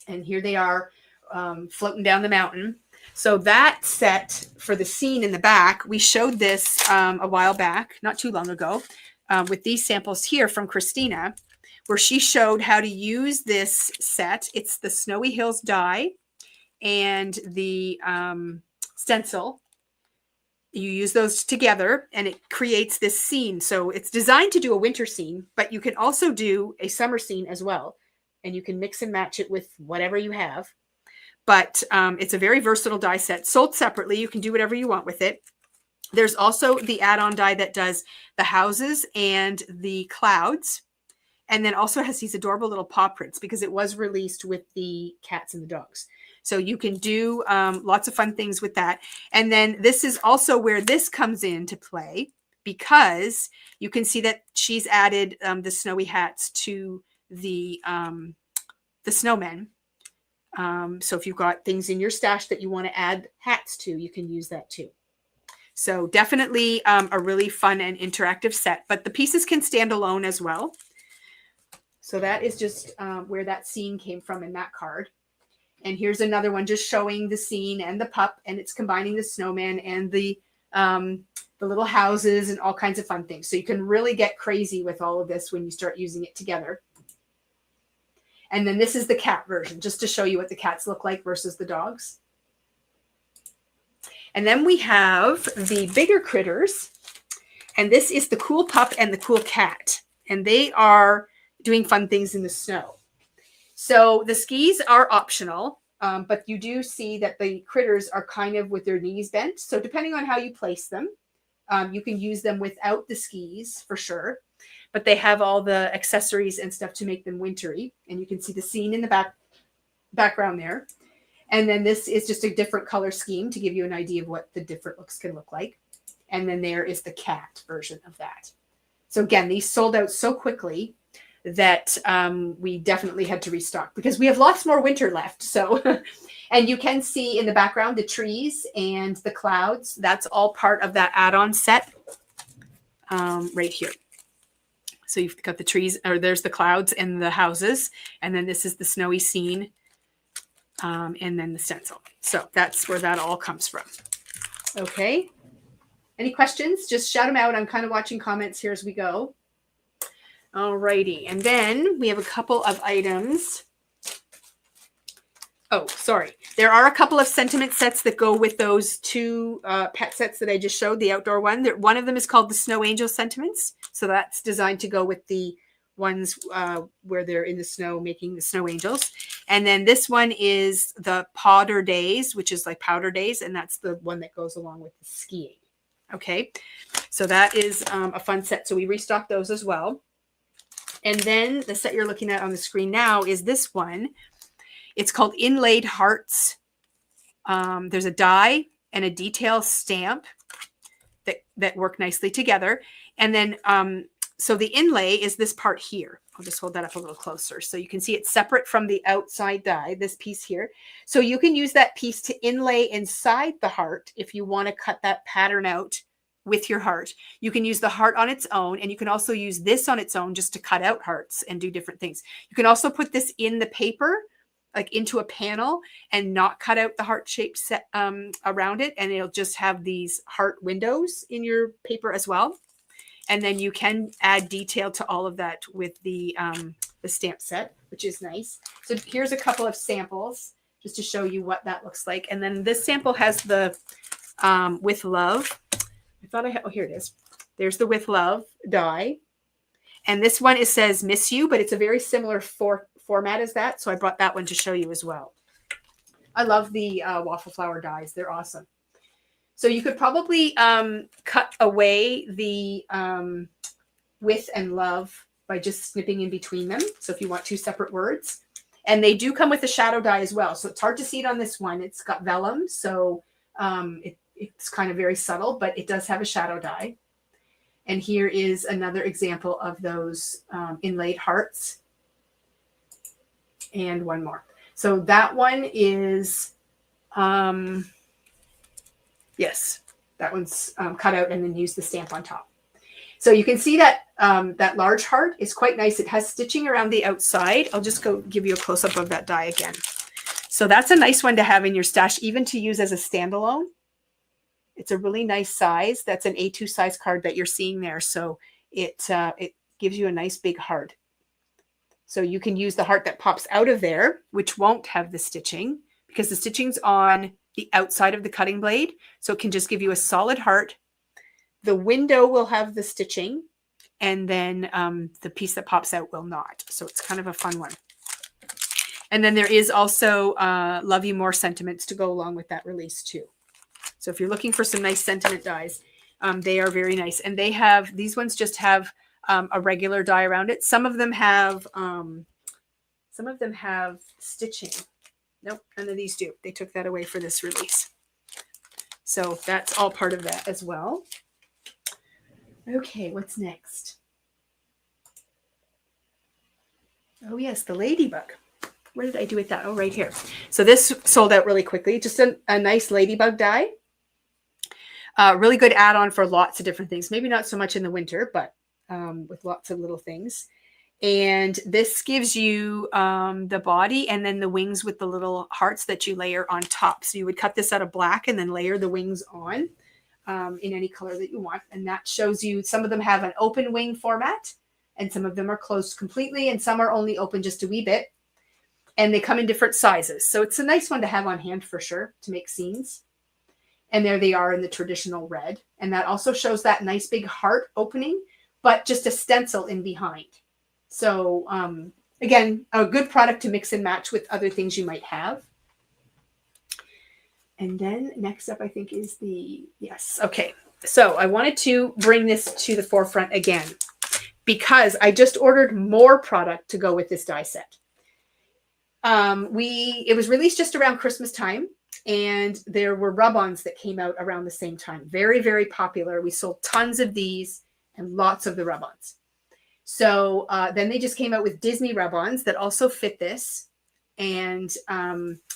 And here they are floating down the mountain. So that set for the scene in the back, we showed this a while back, not too long ago, with these samples here from Christina, where she showed how to use this set. It's the Snowy Hills die and the stencil. You use those together and it creates this scene. So it's designed to do a winter scene, but you can also do a summer scene as well. And you can mix and match it with whatever you have. But it's a very versatile die set, sold separately. You can do whatever you want with it. There's also the add-on die that does the houses and the clouds. And then also has these adorable little paw prints because it was released with the cats and the dogs. So you can do lots of fun things with that. And then this is also where this comes into play, because you can see that she's added the snowy hats to the snowmen. So if you've got things in your stash that you want to add hats to, you can use that too. So definitely a really fun and interactive set, but the pieces can stand alone as well. So that is just where that scene came from in that card. And here's another one just showing the scene and the pup, and it's combining the snowman and the little houses and all kinds of fun things. So you can really get crazy with all of this when you start using it together. And then this is the cat version, just to show you what the cats look like versus the dogs. And then we have the bigger critters, and this is the cool pup and the cool cat. And they are doing fun things in the snow. So the skis are optional, but you do see that the critters are kind of with their knees bent. So depending on how you place them, you can use them without the skis for sure. But they have all the accessories and stuff to make them wintry. And you can see the scene in the background there. And then this is just a different color scheme to give you an idea of what the different looks can look like. And then there is the cat version of that. So again, these sold out so quickly that we definitely had to restock because we have lots more winter left. So, and you can see in the background the trees and the clouds. That's all part of that add-on set right here. So you've got the trees, or there's the clouds and the houses, and then this is the snowy scene, and then the stencil. So that's where that all comes from. Okay. Any questions? Just shout them out. I'm kind of watching comments here as we go. All righty. And then we have a couple of items. Oh, sorry. There are a couple of sentiment sets that go with those two pet sets that I just showed, the outdoor one. One of them is called the Snow Angel Sentiments. So that's designed to go with the ones where they're in the snow making the snow angels. And then this one is the Powder Days, which is like Powder Days. And that's the one that goes along with the skiing. Okay. So that is a fun set. So we restocked those as well. And then the set you're looking at on the screen now is this one. It's called Inlaid Hearts. There's a die and a detail stamp that work nicely together. And then, so the inlay is this part here. I'll just hold that up a little closer. So you can see it's separate from the outside die, this piece here. So you can use that piece to inlay inside the heart if you want to cut that pattern out with your heart. You can use the heart on its own, and you can also use this on its own just to cut out hearts and do different things. You can also put this in the paper, like into a panel, and not cut out the heart shape set around it, and it'll just have these heart windows in your paper as well. And then you can add detail to all of that with the stamp set, which is nice. So here's a couple of samples just to show you what that looks like. And then this sample has the With Love. I thought I had, oh, here it is. There's the With Love die. And this one, it says Miss You, but it's a very similar format as that. So I brought that one to show you as well. I love the waffle flower dies. They're awesome. So you could probably cut away the with and love by just snipping in between them. So if you want two separate words. And they do come with a shadow die as well. So it's hard to see it on this one. It's got vellum. So it's kind of very subtle, but it does have a shadow die. And here is another example of those inlaid hearts. And one more. So that one is... yes, that one's cut out and then use the stamp on top. So you can see that that large heart is quite nice. It has stitching around the outside. I'll just go give you a close-up of that die again. So that's a nice one to have in your stash, even to use as a standalone. It's a really nice size. That's an A2 size card that you're seeing there. So it gives you a nice big heart. So you can use the heart that pops out of there, which won't have the stitching because the stitching's on the outside of the cutting blade. So it can just give you a solid heart. The window will have the stitching, and then the piece that pops out will not. So it's kind of a fun one. And then there is also Love You More sentiments to go along with that release too. So if you're looking for some nice sentiment dies, They are very nice. And they have, these ones just have a regular die around it. Some of them have stitching. Nope, none of these do. They took that away for this release. So that's all part of that as well. Okay, what's next? Oh yes, the ladybug. Where did I do with that? Oh, right here. So this sold out really quickly. Just a nice ladybug die. Really good add-on for lots of different things. Maybe not so much in the winter, but with lots of little things. And this gives you the body and then the wings with the little hearts that you layer on top. So you would cut this out of black and then layer the wings on in any color that you want. And that shows you, some of them have an open wing format and some of them are closed completely and some are only open just a wee bit. And they come in different sizes. So it's a nice one to have on hand for sure to make scenes. And there they are in the traditional red. And that also shows that nice big heart opening, but just a stencil in behind. So again, a good product to mix and match with other things you might have. And then next up, I think is yes. Okay. So I wanted to bring this to the forefront again, because I just ordered more product to go with this die set. It was released just around Christmas time, and there were rub-ons that came out around the same time. Very, very popular. We sold tons of these and lots of the rub-ons. So then they just came out with Disney rub-ons that also fit this, and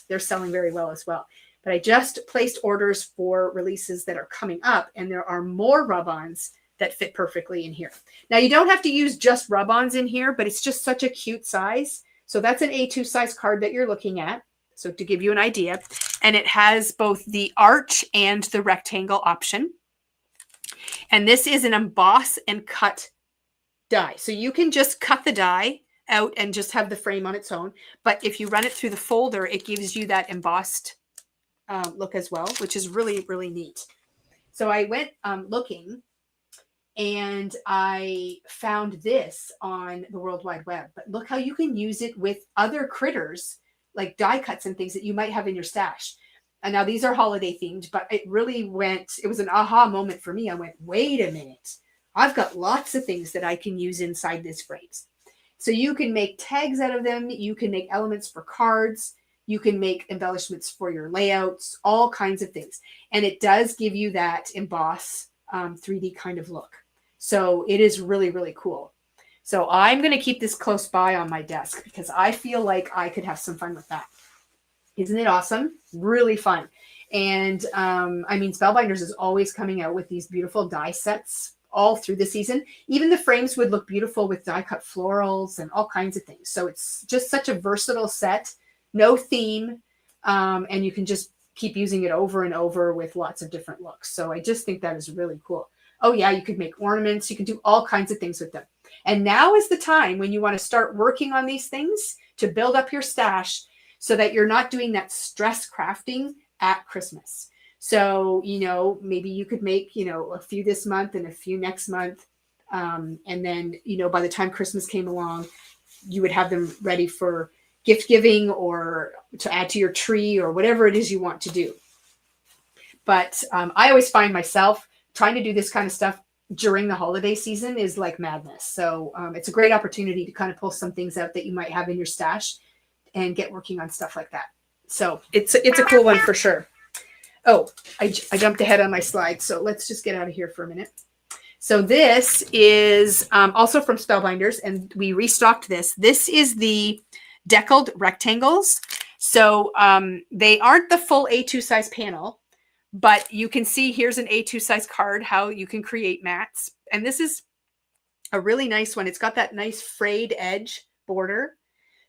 they're selling very well as well. But I just placed orders for releases that are coming up, and there are more rub-ons that fit perfectly in here. Now, you don't have to use just rub-ons in here, but it's just such a cute size. So that's an A2 size card that you're looking at. So to give you an idea, and it has both the arch and the rectangle option. And this is an emboss and cut die. So you can just cut the die out and just have the frame on its own. But if you run it through the folder, it gives you that embossed look as well, which is really, really neat. So I went looking and I found this on the World Wide Web. But look how you can use it with other critters, like die cuts and things that you might have in your stash. And now these are holiday themed, but it was an aha moment for me. I went, wait a minute. I've got lots of things that I can use inside this frames. So you can make tags out of them. You can make elements for cards. You can make embellishments for your layouts, all kinds of things. And it does give you that emboss 3D kind of look. So it is really, really cool. So I'm going to keep this close by on my desk because I feel like I could have some fun with that. Isn't it awesome? Really fun. And I mean, Spellbinders is always coming out with these beautiful die sets all through the season. Even the frames would look beautiful with die cut florals and all kinds of things. So it's just such a versatile set, no theme, and you can just keep using it over and over with lots of different looks. So I just think that is really cool. Oh yeah, you could make ornaments. You can do all kinds of things with them. And now is the time when you want to start working on these things to build up your stash so that you're not doing that stress crafting at Christmas. So, maybe you could make, a few this month and a few next month. And then, by the time Christmas came along, you would have them ready for gift giving or to add to your tree or whatever it is you want to do. But I always find myself trying to do this kind of stuff during the holiday season is like madness. So it's a great opportunity to kind of pull some things out that you might have in your stash and get working on stuff like that. So it's a cool one for sure. Oh, I jumped ahead on my slide. So let's just get out of here for a minute. So this is also from Spellbinders, and we restocked this. This is the deckled rectangles. So they aren't the full A2 size panel, but you can see here's an A2 size card, how you can create mats. And this is a really nice one. It's got that nice frayed edge border.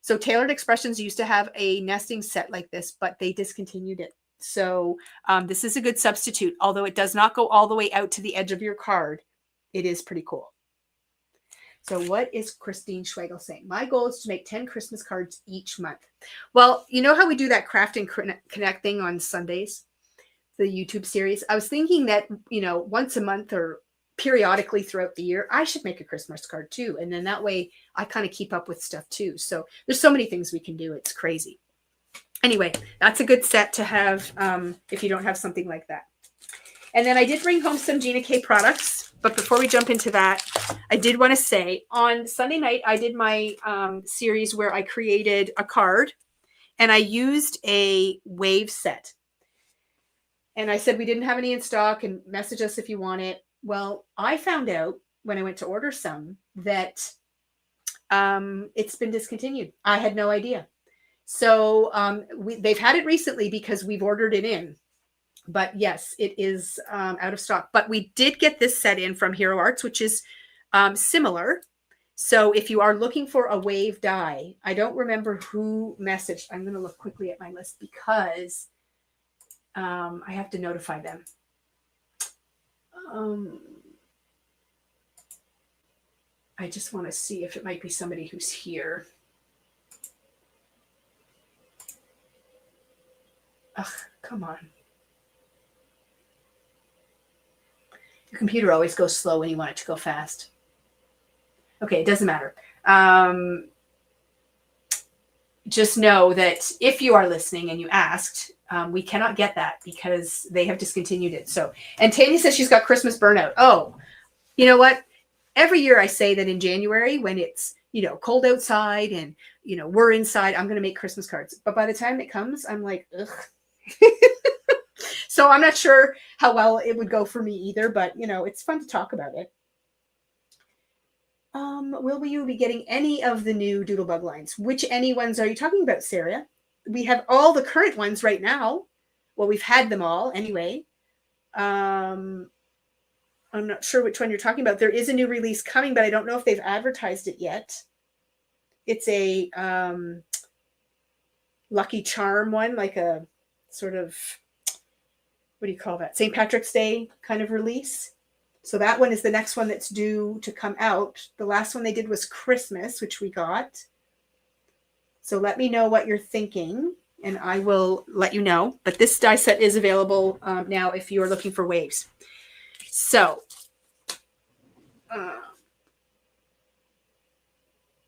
So Tailored Expressions used to have a nesting set like this, but they discontinued it. So this is a good substitute. Although it does not go all the way out to the edge of your card, it is pretty cool. So what is Christine Schwagel saying? My goal is to make 10 Christmas cards each month. Well, you know how we do that Craft and Connect thing on Sundays, the YouTube series? I was thinking that, once a month or periodically throughout the year, I should make a Christmas card too. And then that way I kind of keep up with stuff too. So there's so many things we can do. It's crazy. Anyway, that's a good set to have if you don't have something like that. And then I did bring home some Gina K products. But before we jump into that, I did want to say on Sunday night, I did my series where I created a card and I used a wave set. And I said we didn't have any in stock and message us if you want it. Well, I found out when I went to order some that it's been discontinued. I had no idea. So they've had it recently because we've ordered it in. But yes, it is out of stock. But we did get this set in from Hero Arts, which is similar. So if you are looking for a wave die, I don't remember who messaged. I'm going to look quickly at my list because I have to notify them. I just want to see if it might be somebody who's here. Ugh, come on. Your computer always goes slow when you want it to go fast. Okay, it doesn't matter. Just know that if you are listening and you asked, we cannot get that because they have discontinued it. So, and Tanya says she's got Christmas burnout. Oh, you know what? Every year I say that in January when it's, cold outside and, we're inside, I'm going to make Christmas cards. But by the time it comes, I'm like, ugh. So I'm not sure how well it would go for me either, but it's fun to talk about it. Will you be getting any of the new Doodlebug lines? Which any ones are you talking about, Sarah? We have all the current ones right now. Well, we've had them all anyway. I'm not sure which one you're talking about. There is a new release coming, but I don't know if they've advertised it yet. It's a Lucky Charm one, like a sort of, what do you call that? St. Patrick's Day kind of release. So that one is the next one that's due to come out. The last one they did was Christmas, which we got. So let me know what you're thinking, and I will let you know. But this die set is available now if you're looking for waves. So,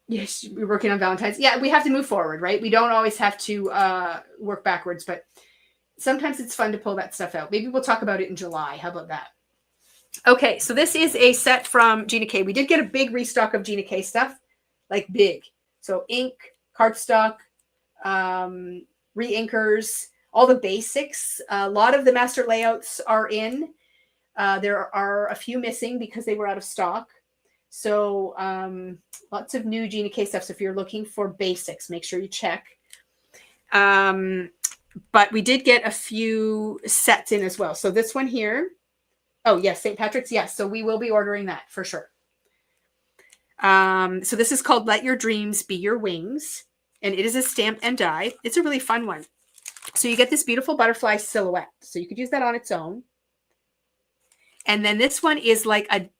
yes, we're working on Valentine's. Yeah, we have to move forward, right? We don't always have to work backwards, but sometimes it's fun to pull that stuff out. Maybe we'll talk about it in July. How about that? Okay, so this is a set from Gina K. We did get a big restock of Gina K stuff, like big. So ink, cardstock, re-inkers, all the basics. A lot of the master layouts are in. There are a few missing because they were out of stock. So lots of new Gina K stuff. So if you're looking for basics, make sure you check. But we did get a few sets in as well. So this one here. Oh, yes, St. Patrick's. Yes. So we will be ordering that for sure. So this is called Let Your Dreams Be Your Wings. And it is a stamp and die. It's a really fun one. So you get this beautiful butterfly silhouette. So you could use that on its own. And then this one is like a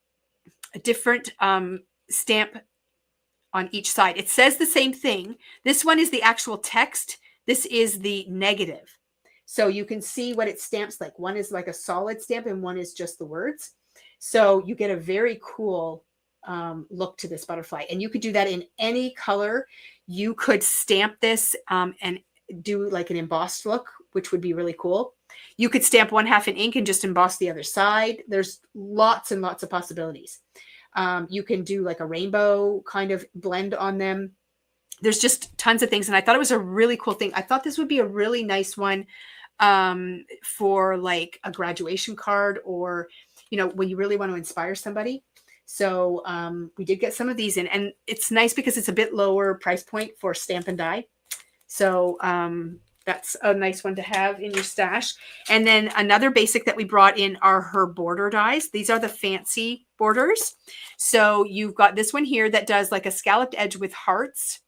different stamp on each side. It says the same thing. This one is the actual text. This is the negative. So you can see what it stamps like. One is like a solid stamp and one is just the words. So you get a very cool look to this butterfly. And you could do that in any color. You could stamp this and do like an embossed look, which would be really cool. You could stamp one half in ink and just emboss the other side. There's lots and lots of possibilities. You can do like a rainbow kind of blend on them. There's just tons of things. And I thought it was a really cool thing. I thought this would be a really nice one for like a graduation card or, when you really want to inspire somebody. So we did get some of these in, and it's nice because it's a bit lower price point for stamp and die. So that's a nice one to have in your stash. And then another basic that we brought in are her border dies. These are the fancy borders. So you've got this one here that does like a scalloped edge with hearts.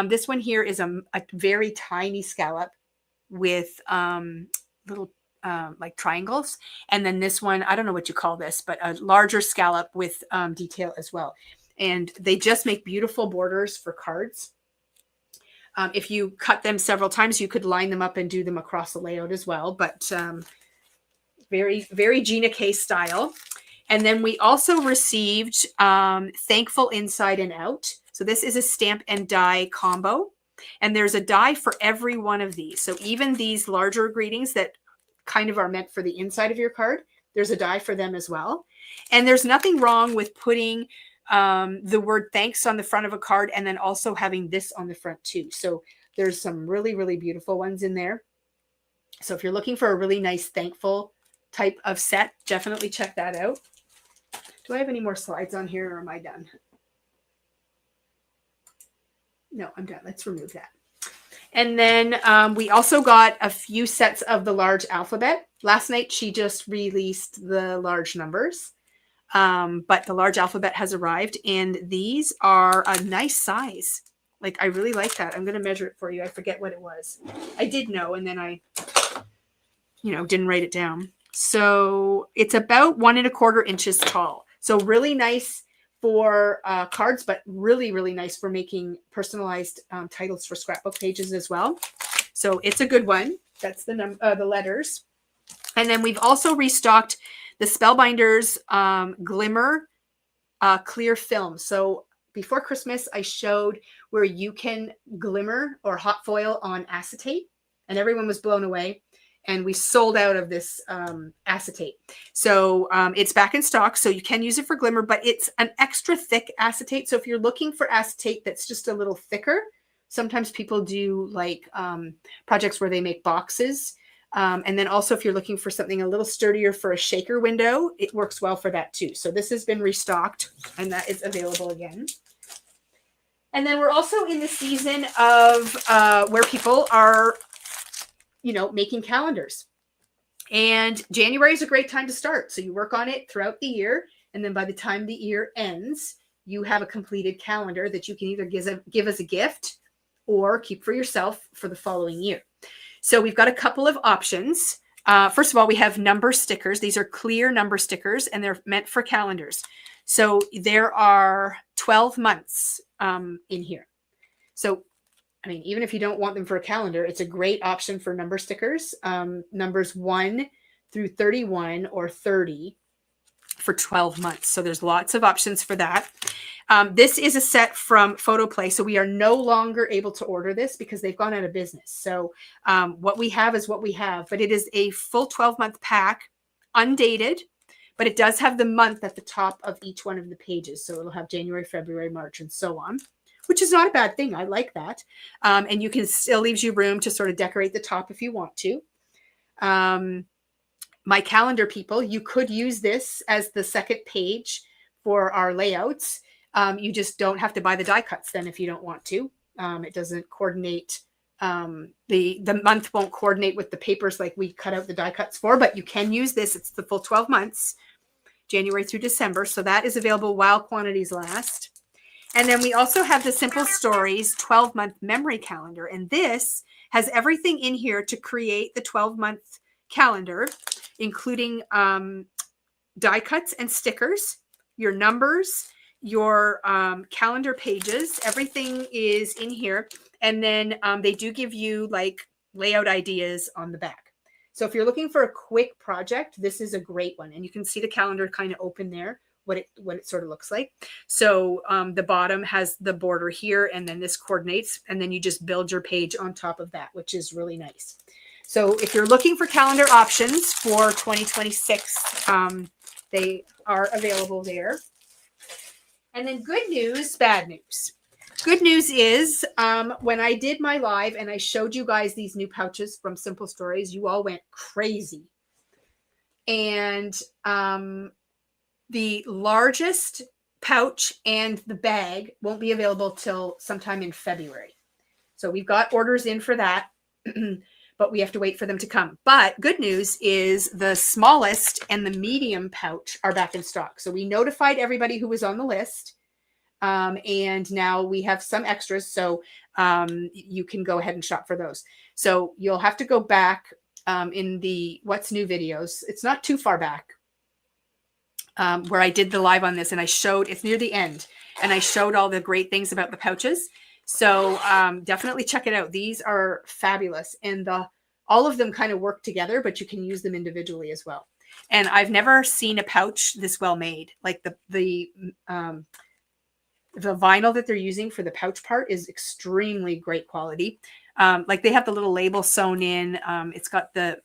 This one here is a very tiny scallop with little like triangles. And then this one, I don't know what you call this, but a larger scallop with detail as well. And they just make beautiful borders for cards. If you cut them several times, you could line them up and do them across the layout as well. But very, very Gina K style. And then we also received Thankful Inside and Out. So this is a stamp and die combo. And there's a die for every one of these. So even these larger greetings that kind of are meant for the inside of your card, there's a die for them as well. And there's nothing wrong with putting the word thanks on the front of a card and then also having this on the front too. So there's some really, really beautiful ones in there. So if you're looking for a really nice thankful type of set, definitely check that out. Do I have any more slides on here, or am I done? No, I'm done. Let's remove that. And then we also got a few sets of the large alphabet. Last night, she just released the large numbers, but the large alphabet has arrived, and these are a nice size. Like, I really like that. I'm going to measure it for you. I forget what it was. I did know, and then I, didn't write it down. So it's about 1 1/4 inches tall. So really nice for cards, but really, really nice for making personalized titles for scrapbook pages as well. So it's a good one. That's the letters. And then we've also restocked the Spellbinders Glimmer clear film. So before Christmas, I showed where you can glimmer or hot foil on acetate, and everyone was blown away. And we sold out of this acetate. So it's back in stock. So you can use it for glimmer, but it's an extra thick acetate. So if you're looking for acetate that's just a little thicker, sometimes people do like projects where they make boxes. And then also if you're looking for something a little sturdier for a shaker window, it works well for that too. So this has been restocked and that is available again. And then we're also in the season of where people are making calendars. And January is a great time to start. So you work on it throughout the year. And then by the time the year ends, you have a completed calendar that you can either give as a gift or keep for yourself for the following year. So we've got a couple of options. First of all, we have number stickers. These are clear number stickers, and they're meant for calendars. So there are 12 months in here. So even if you don't want them for a calendar, it's a great option for number stickers, numbers 1 through 31 or 30 for 12 months. So there's lots of options for that. This is a set from Photoplay. So we are no longer able to order this because they've gone out of business. So what we have is what we have, but it is a full 12-month pack, undated, but it does have the month at the top of each one of the pages. So it'll have January, February, March, and so on, which is not a bad thing. I like that. And you can still leaves you room to sort of decorate the top if you want to. My calendar people, you could use this as the second page for our layouts. You just don't have to buy the die cuts then if you don't want to. It doesn't coordinate. The month won't coordinate with the papers like we cut out the die cuts for, but you can use this. It's the full 12 months, January through December. So that is available while quantities last. And then we also have the Simple Stories 12-month memory calendar. And this has everything in here to create the 12-month calendar, including die cuts and stickers, your numbers, your calendar pages. Everything is in here. And then they do give you like layout ideas on the back. So if you're looking for a quick project, this is a great one. And you can see the calendar kind of open there, what it sort of looks like. So the bottom has the border here, and then this coordinates, and then you just build your page on top of that, which is really nice. So if you're looking for calendar options for 2026, they are available there. And then good news, bad news. Good news is when I did my live and I showed you guys these new pouches from Simple Stories, you all went crazy. And the largest pouch and the bag won't be available till sometime in February. So we've got orders in for that, but we have to wait for them to come. But good news is the smallest and the medium pouch are back in stock. So we notified everybody who was on the list. And now we have some extras. So you can go ahead and shop for those. So you'll have to go back in the What's New videos. It's not too far back. Where I did the live on this and I showed, it's near the end, and I showed all the great things about the pouches. So definitely check it out. These are fabulous, and all of them kind of work together, but you can use them individually as well. And I've never seen a pouch this well made. Like the vinyl that they're using for the pouch part is extremely great quality. Like they have the little label sewn in. It's got the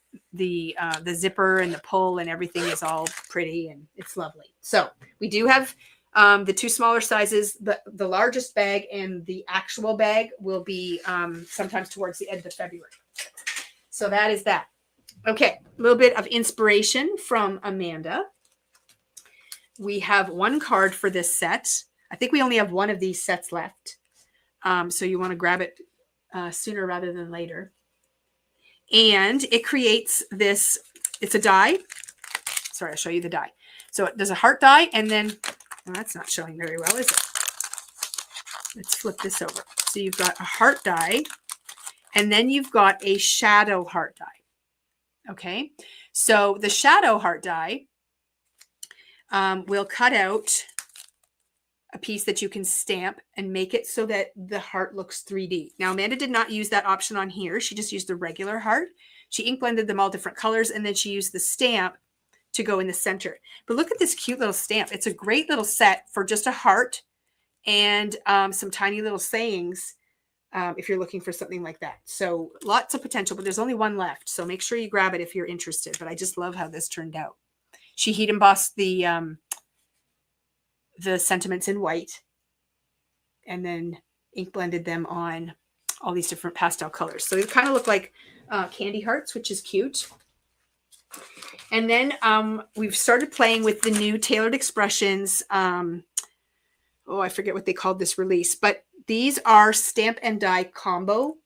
zipper and the pull and everything is all pretty and it's lovely. So we do have the two smaller sizes. The largest bag and the actual bag will be sometimes towards the end of February. So that is that. Okay, a little bit of inspiration from Amanda. We have one card for this set. I think we only have one of these sets left. So you want to grab it sooner rather than later. And it creates this, it's a die. Sorry, I'll show you the die. So there's a heart die, and then, well, that's not showing very well, is it? Let's flip this over. So you've got a heart die, and then you've got a shadow heart die. Okay, so the shadow heart die will cut out a piece that you can stamp and make it so that the heart looks 3D. Now, Amanda did not use that option on here. She just used the regular heart. She ink blended them all different colors, and then she used the stamp to go in the center. But look at this cute little stamp. It's a great little set for just a heart and some tiny little sayings if you're looking for something like that. So lots of potential, but there's only one left. So make sure you grab it if you're interested. But I just love how this turned out. She heat embossed the sentiments in white and then ink blended them on all these different pastel colors. So they kind of look like candy hearts, which is cute. And then we've started playing with the new Tailored Expressions. I forget what they called this release, but these are stamp and die combo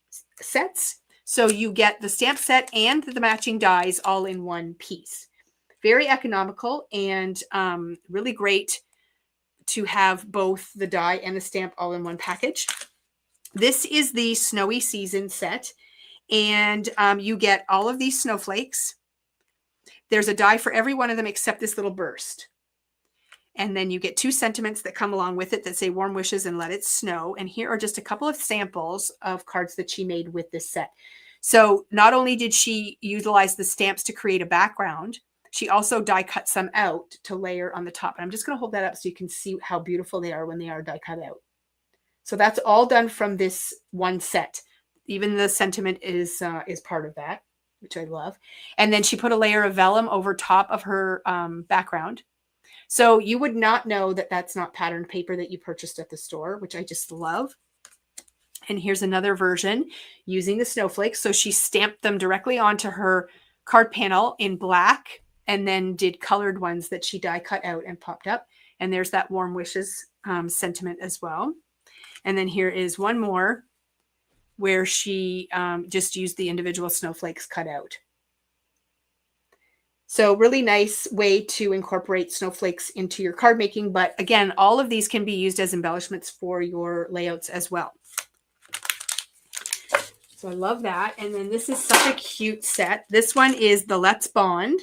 sets. So you get the stamp set and the matching dies all in one piece. Very economical and really great to have both the die and the stamp all in one package. This is the Snowy Season set, and you get all of these snowflakes. There's a die for every one of them except this little burst. And then you get two sentiments that come along with it that say warm wishes and let it snow. And here are just a couple of samples of cards that she made with this set. So not only did she utilize the stamps to create a background, she also die cut some out to layer on the top. And I'm just going to hold that up so you can see how beautiful they are when they are die cut out. So that's all done from this one set. Even the sentiment is part of that, which I love. And then she put a layer of vellum over top of her background. So you would not know that that's not patterned paper that you purchased at the store, which I just love. And here's another version using the snowflakes. So she stamped them directly onto her card panel in black and then did colored ones that she die cut out and popped up. And there's that warm wishes sentiment as well. And then here is one more where she just used the individual snowflakes cut out. So really nice way to incorporate snowflakes into your card making. But again, all of these can be used as embellishments for your layouts as well. So I love that. And then this is such a cute set. This one is the Let's Bond.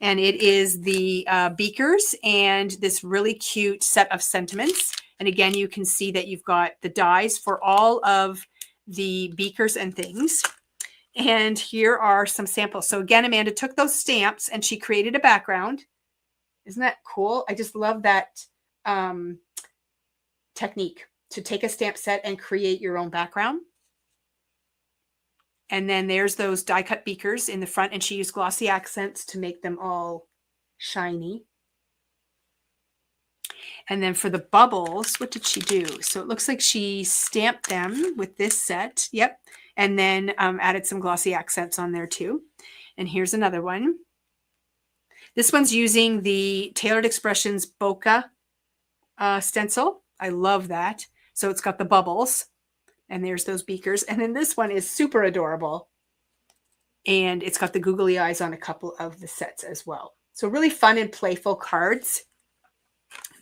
And it is the beakers and this really cute set of sentiments. And again, you can see that you've got the dies for all of the beakers and things. And here are some samples. So again, Amanda took those stamps and she created a background. Isn't that cool? I just love that technique to take a stamp set and create your own background. And then there's those die cut beakers in the front, and she used glossy accents to make them all shiny. And then for the bubbles, what did she do? So it looks like she stamped them with this set. Yep. And then added some glossy accents on there too. And here's another one. This one's using the Tailored Expressions Bokeh stencil. I love that. So it's got the bubbles. And there's those beakers. And then this one is super adorable. And it's got the googly eyes on a couple of the sets as well. So really fun and playful cards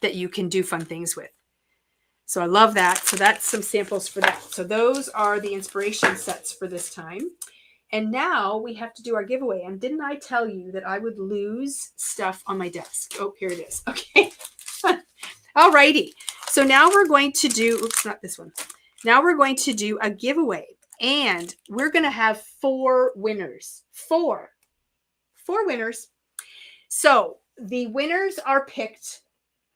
that you can do fun things with. So I love that. So that's some samples for that. So those are the inspiration sets for this time. And now we have to do our giveaway. And didn't I tell you that I would lose stuff on my desk? Oh, here it is. Okay. All righty. So now we're going to do, oops, not this one. Now we're going to do a giveaway. And we're going to have 4 winners. 4 winners. So the winners are picked.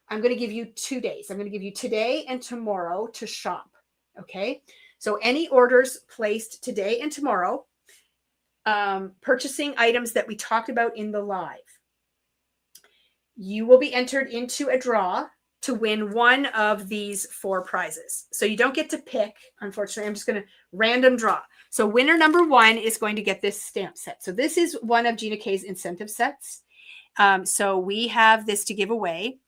I'm going to give you 2 days. I'm going to give you today and tomorrow to shop. Okay. So any orders placed today and tomorrow, purchasing items that we talked about in the live, you will be entered into a draw to win one of these 4 prizes. So you don't get to pick, unfortunately. I'm just going to random draw. So winner number 1 is going to get this stamp set. So this is one of Gina K's incentive sets. So we have this to give away,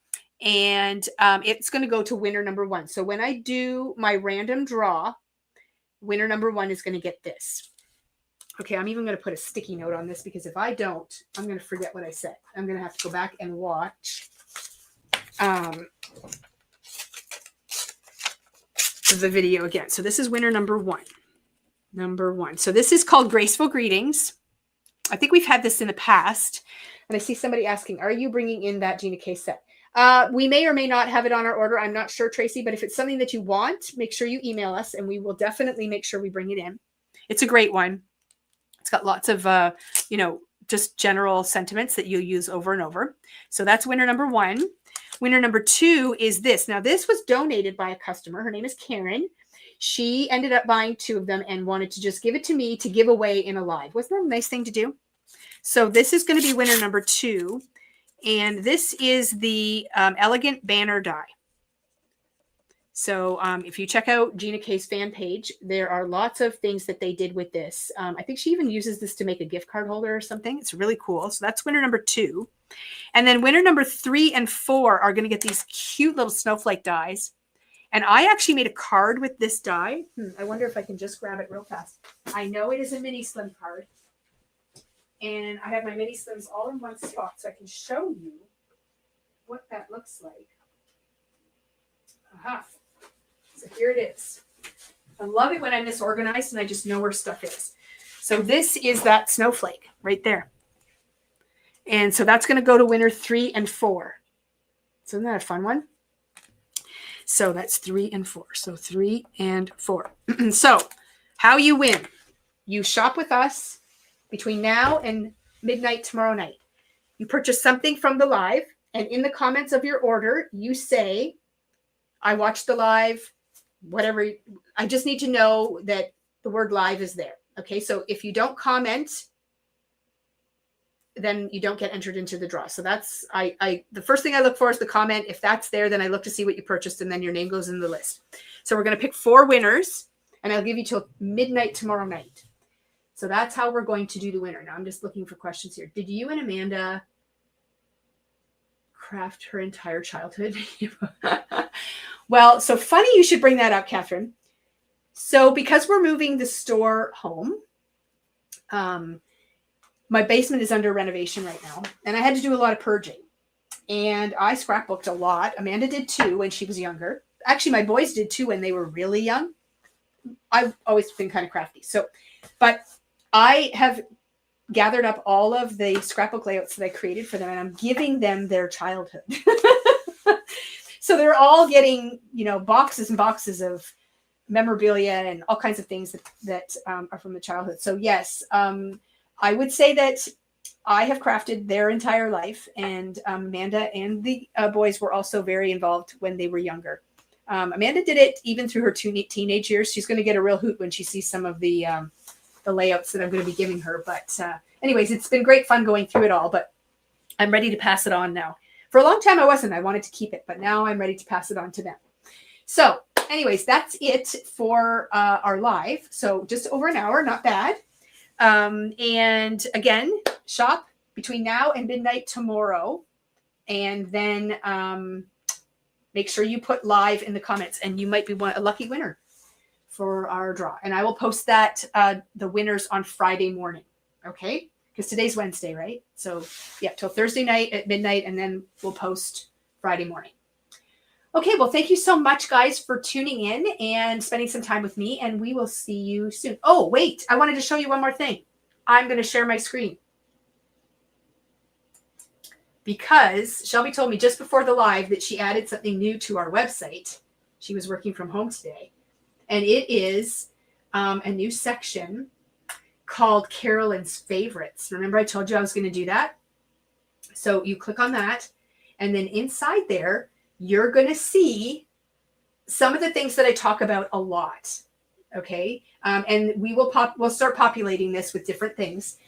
and it's going to go to winner number 1. So when I do my random draw, winner number 1 is going to get this. Okay, I'm even going to put a sticky note on this, because if I don't, I'm going to forget what I said. I'm going to have to go back and watch the video again. So this is winner number 1. Number 1. So this is called Graceful Greetings. I think we've had this in the past. And I see somebody asking, are you bringing in that Gina K set? We may or may not have it on our order. I'm not sure, Tracy, but if it's something that you want, make sure you email us and we will definitely make sure we bring it in. It's a great one. It's got lots of, just general sentiments that you'll use over and over. So that's winner number 1. Winner number 2 is this. Now, this was donated by a customer. Her name is Karen. She ended up buying 2 of them and wanted to just give it to me to give away in a live. Wasn't that a nice thing to do? So this is going to be winner number 2. And this is the Elegant Banner die. So if you check out Gina K's fan page, there are lots of things that they did with this. I think she even uses this to make a gift card holder or something. It's really cool. So that's winner number 2. And then winner number 3 and 4 are going to get these cute little snowflake dies. And I actually made a card with this die. I wonder if I can just grab it real fast. I know it is a mini slim card. And I have my mini slims all in one spot, so I can show you what that looks like. Aha. So here it is. I love it when I'm disorganized and I just know where stuff is. So this is that snowflake right there. And so that's going to go to winner 3 and 4. So isn't that a fun one? So that's 3 and 4. So 3 and 4. So how you win. You shop with us between now and midnight tomorrow night. You purchase something from the live, and in the comments of your order, you say, I watched the live, whatever. I just need to know that the word live is there. Okay, so if you don't comment, then you don't get entered into the draw. So that's, the first thing I look for is the comment. If that's there, then I look to see what you purchased, and then your name goes in the list. So we're going to pick 4 winners, and I'll give you till midnight tomorrow night. So that's how we're going to do the winner. Now I'm just looking for questions here. Did you and Amanda craft her entire childhood? Well, so funny you should bring that up, Catherine. So because we're moving the store home, my basement is under renovation right now, and I had to do a lot of purging. And I scrapbooked a lot. Amanda did too when she was younger. Actually, my boys did too when they were really young. I've always been kind of crafty. But I have gathered up all of the scrapbook layouts that I created for them, and I'm giving them their childhood. So they're all getting, boxes and boxes of memorabilia and all kinds of things that are from the childhood. So yes, I would say that I have crafted their entire life, and Amanda and the boys were also very involved when they were younger. Amanda did it even through her teenage years. She's going to get a real hoot when she sees some of the layouts that I'm going to be giving her. But anyways, it's been great fun going through it all, but I'm ready to pass it on now. For a long time, I wasn't. I wanted to keep it, but now I'm ready to pass it on to them. So anyways, that's it for our live. So just over an hour, not bad. And again, shop between now and midnight tomorrow. And then make sure you put live in the comments, and you might be a lucky winner for our draw. And I will post that, the winners on Friday morning. Okay. Because today's Wednesday, right? So yeah, till Thursday night at midnight, and then we'll post Friday morning. Okay, well, thank you so much, guys, for tuning in and spending some time with me, and we will see you soon. Oh, wait, I wanted to show you one more thing. I'm going to share my screen, because Shelby told me just before the live that she added something new to our website. She was working from home today, and it is a new section called Carolyn's Favorites. Remember I told you I was going to do that? So you click on that, and then inside there, you're going to see some of the things that I talk about a lot. Okay. And we'll start populating this with different things.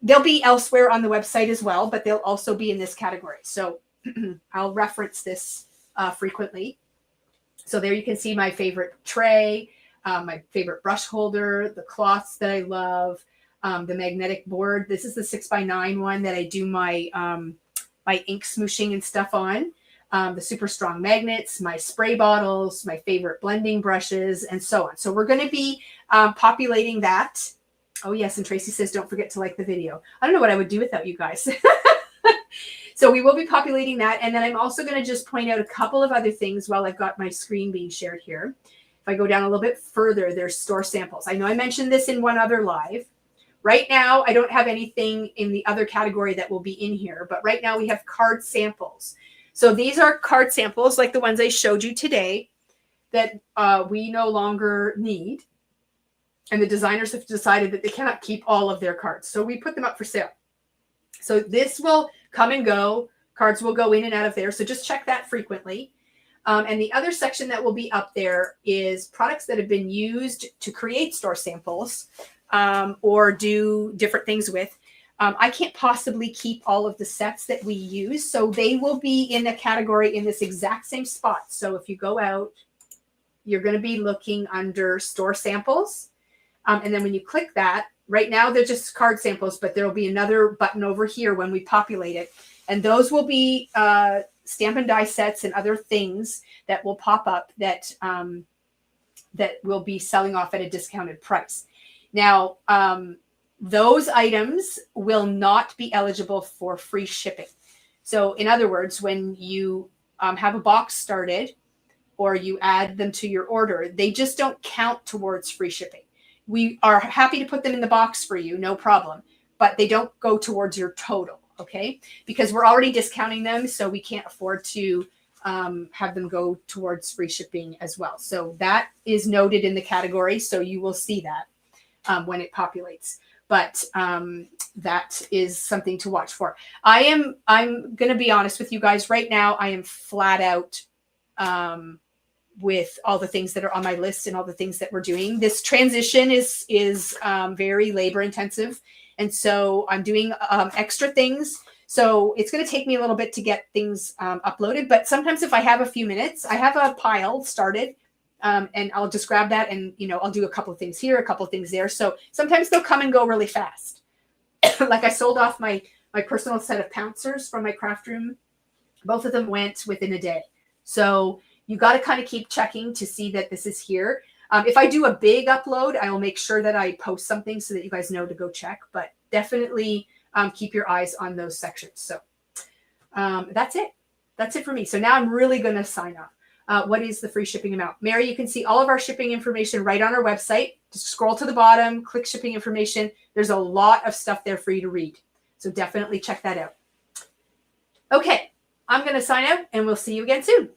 They'll be elsewhere on the website as well, but they'll also be in this category. So I'll reference this frequently. So there you can see my favorite tray, my favorite brush holder, the cloths that I love, the magnetic board. This is the 6x9 one that I do my my ink smooshing and stuff on. The super strong magnets, my spray bottles, my favorite blending brushes, and so on. So we're going to be populating that. Oh, yes. And Tracy says, don't forget to like the video. I don't know what I would do without you guys. So we will be populating that. And then I'm also going to just point out a couple of other things while I've got my screen being shared here. If I go down a little bit further, there's store samples. I know I mentioned this in one other live. Right now, I don't have anything in the other category that will be in here. But right now we have card samples. So these are card samples like the ones I showed you today that we no longer need. And the designers have decided that they cannot keep all of their cards. So we put them up for sale. So this will come and go. Cards will go in and out of there. So just check that frequently. And the other section that will be up there is products that have been used to create store samples or do different things with. I can't possibly keep all of the sets that we use. So they will be in a category in this exact same spot. So if you go out, you're going to be looking under store samples. And then when you click that, right now they're just card samples, but there'll be another button over here when we populate it. And those will be stamp and die sets and other things that will pop up that that will be selling off at a discounted price. Now, those items will not be eligible for free shipping. So in other words, when you have a box started or you add them to your order, they just don't count towards free shipping. We are happy to put them in the box for you, no problem, but they don't go towards your total, okay? Because we're already discounting them, so we can't afford to have them go towards free shipping as well. So that is noted in the category, so you will see that when it populates. But that is something to watch for. I'm going to be honest with you guys right now. I am flat out with all the things that are on my list and all the things that we're doing. This transition is very labor intensive. And so I'm doing extra things. So it's going to take me a little bit to get things uploaded. But sometimes if I have a few minutes, I have a pile started and I'll just grab that and, I'll do a couple of things here, a couple of things there. So sometimes they'll come and go really fast. Like I sold off my personal set of pouncers from my craft room. Both of them went within a day. So you got to kind of keep checking to see that this is here. If I do a big upload, I will make sure that I post something so that you guys know to go check. But definitely keep your eyes on those sections. So that's it. That's it for me. So now I'm really going to sign off. What is the free shipping amount? Mary, you can see all of our shipping information right on our website. Just scroll to the bottom, click shipping information. There's a lot of stuff there for you to read. So definitely check that out. Okay, I'm going to sign out and we'll see you again soon.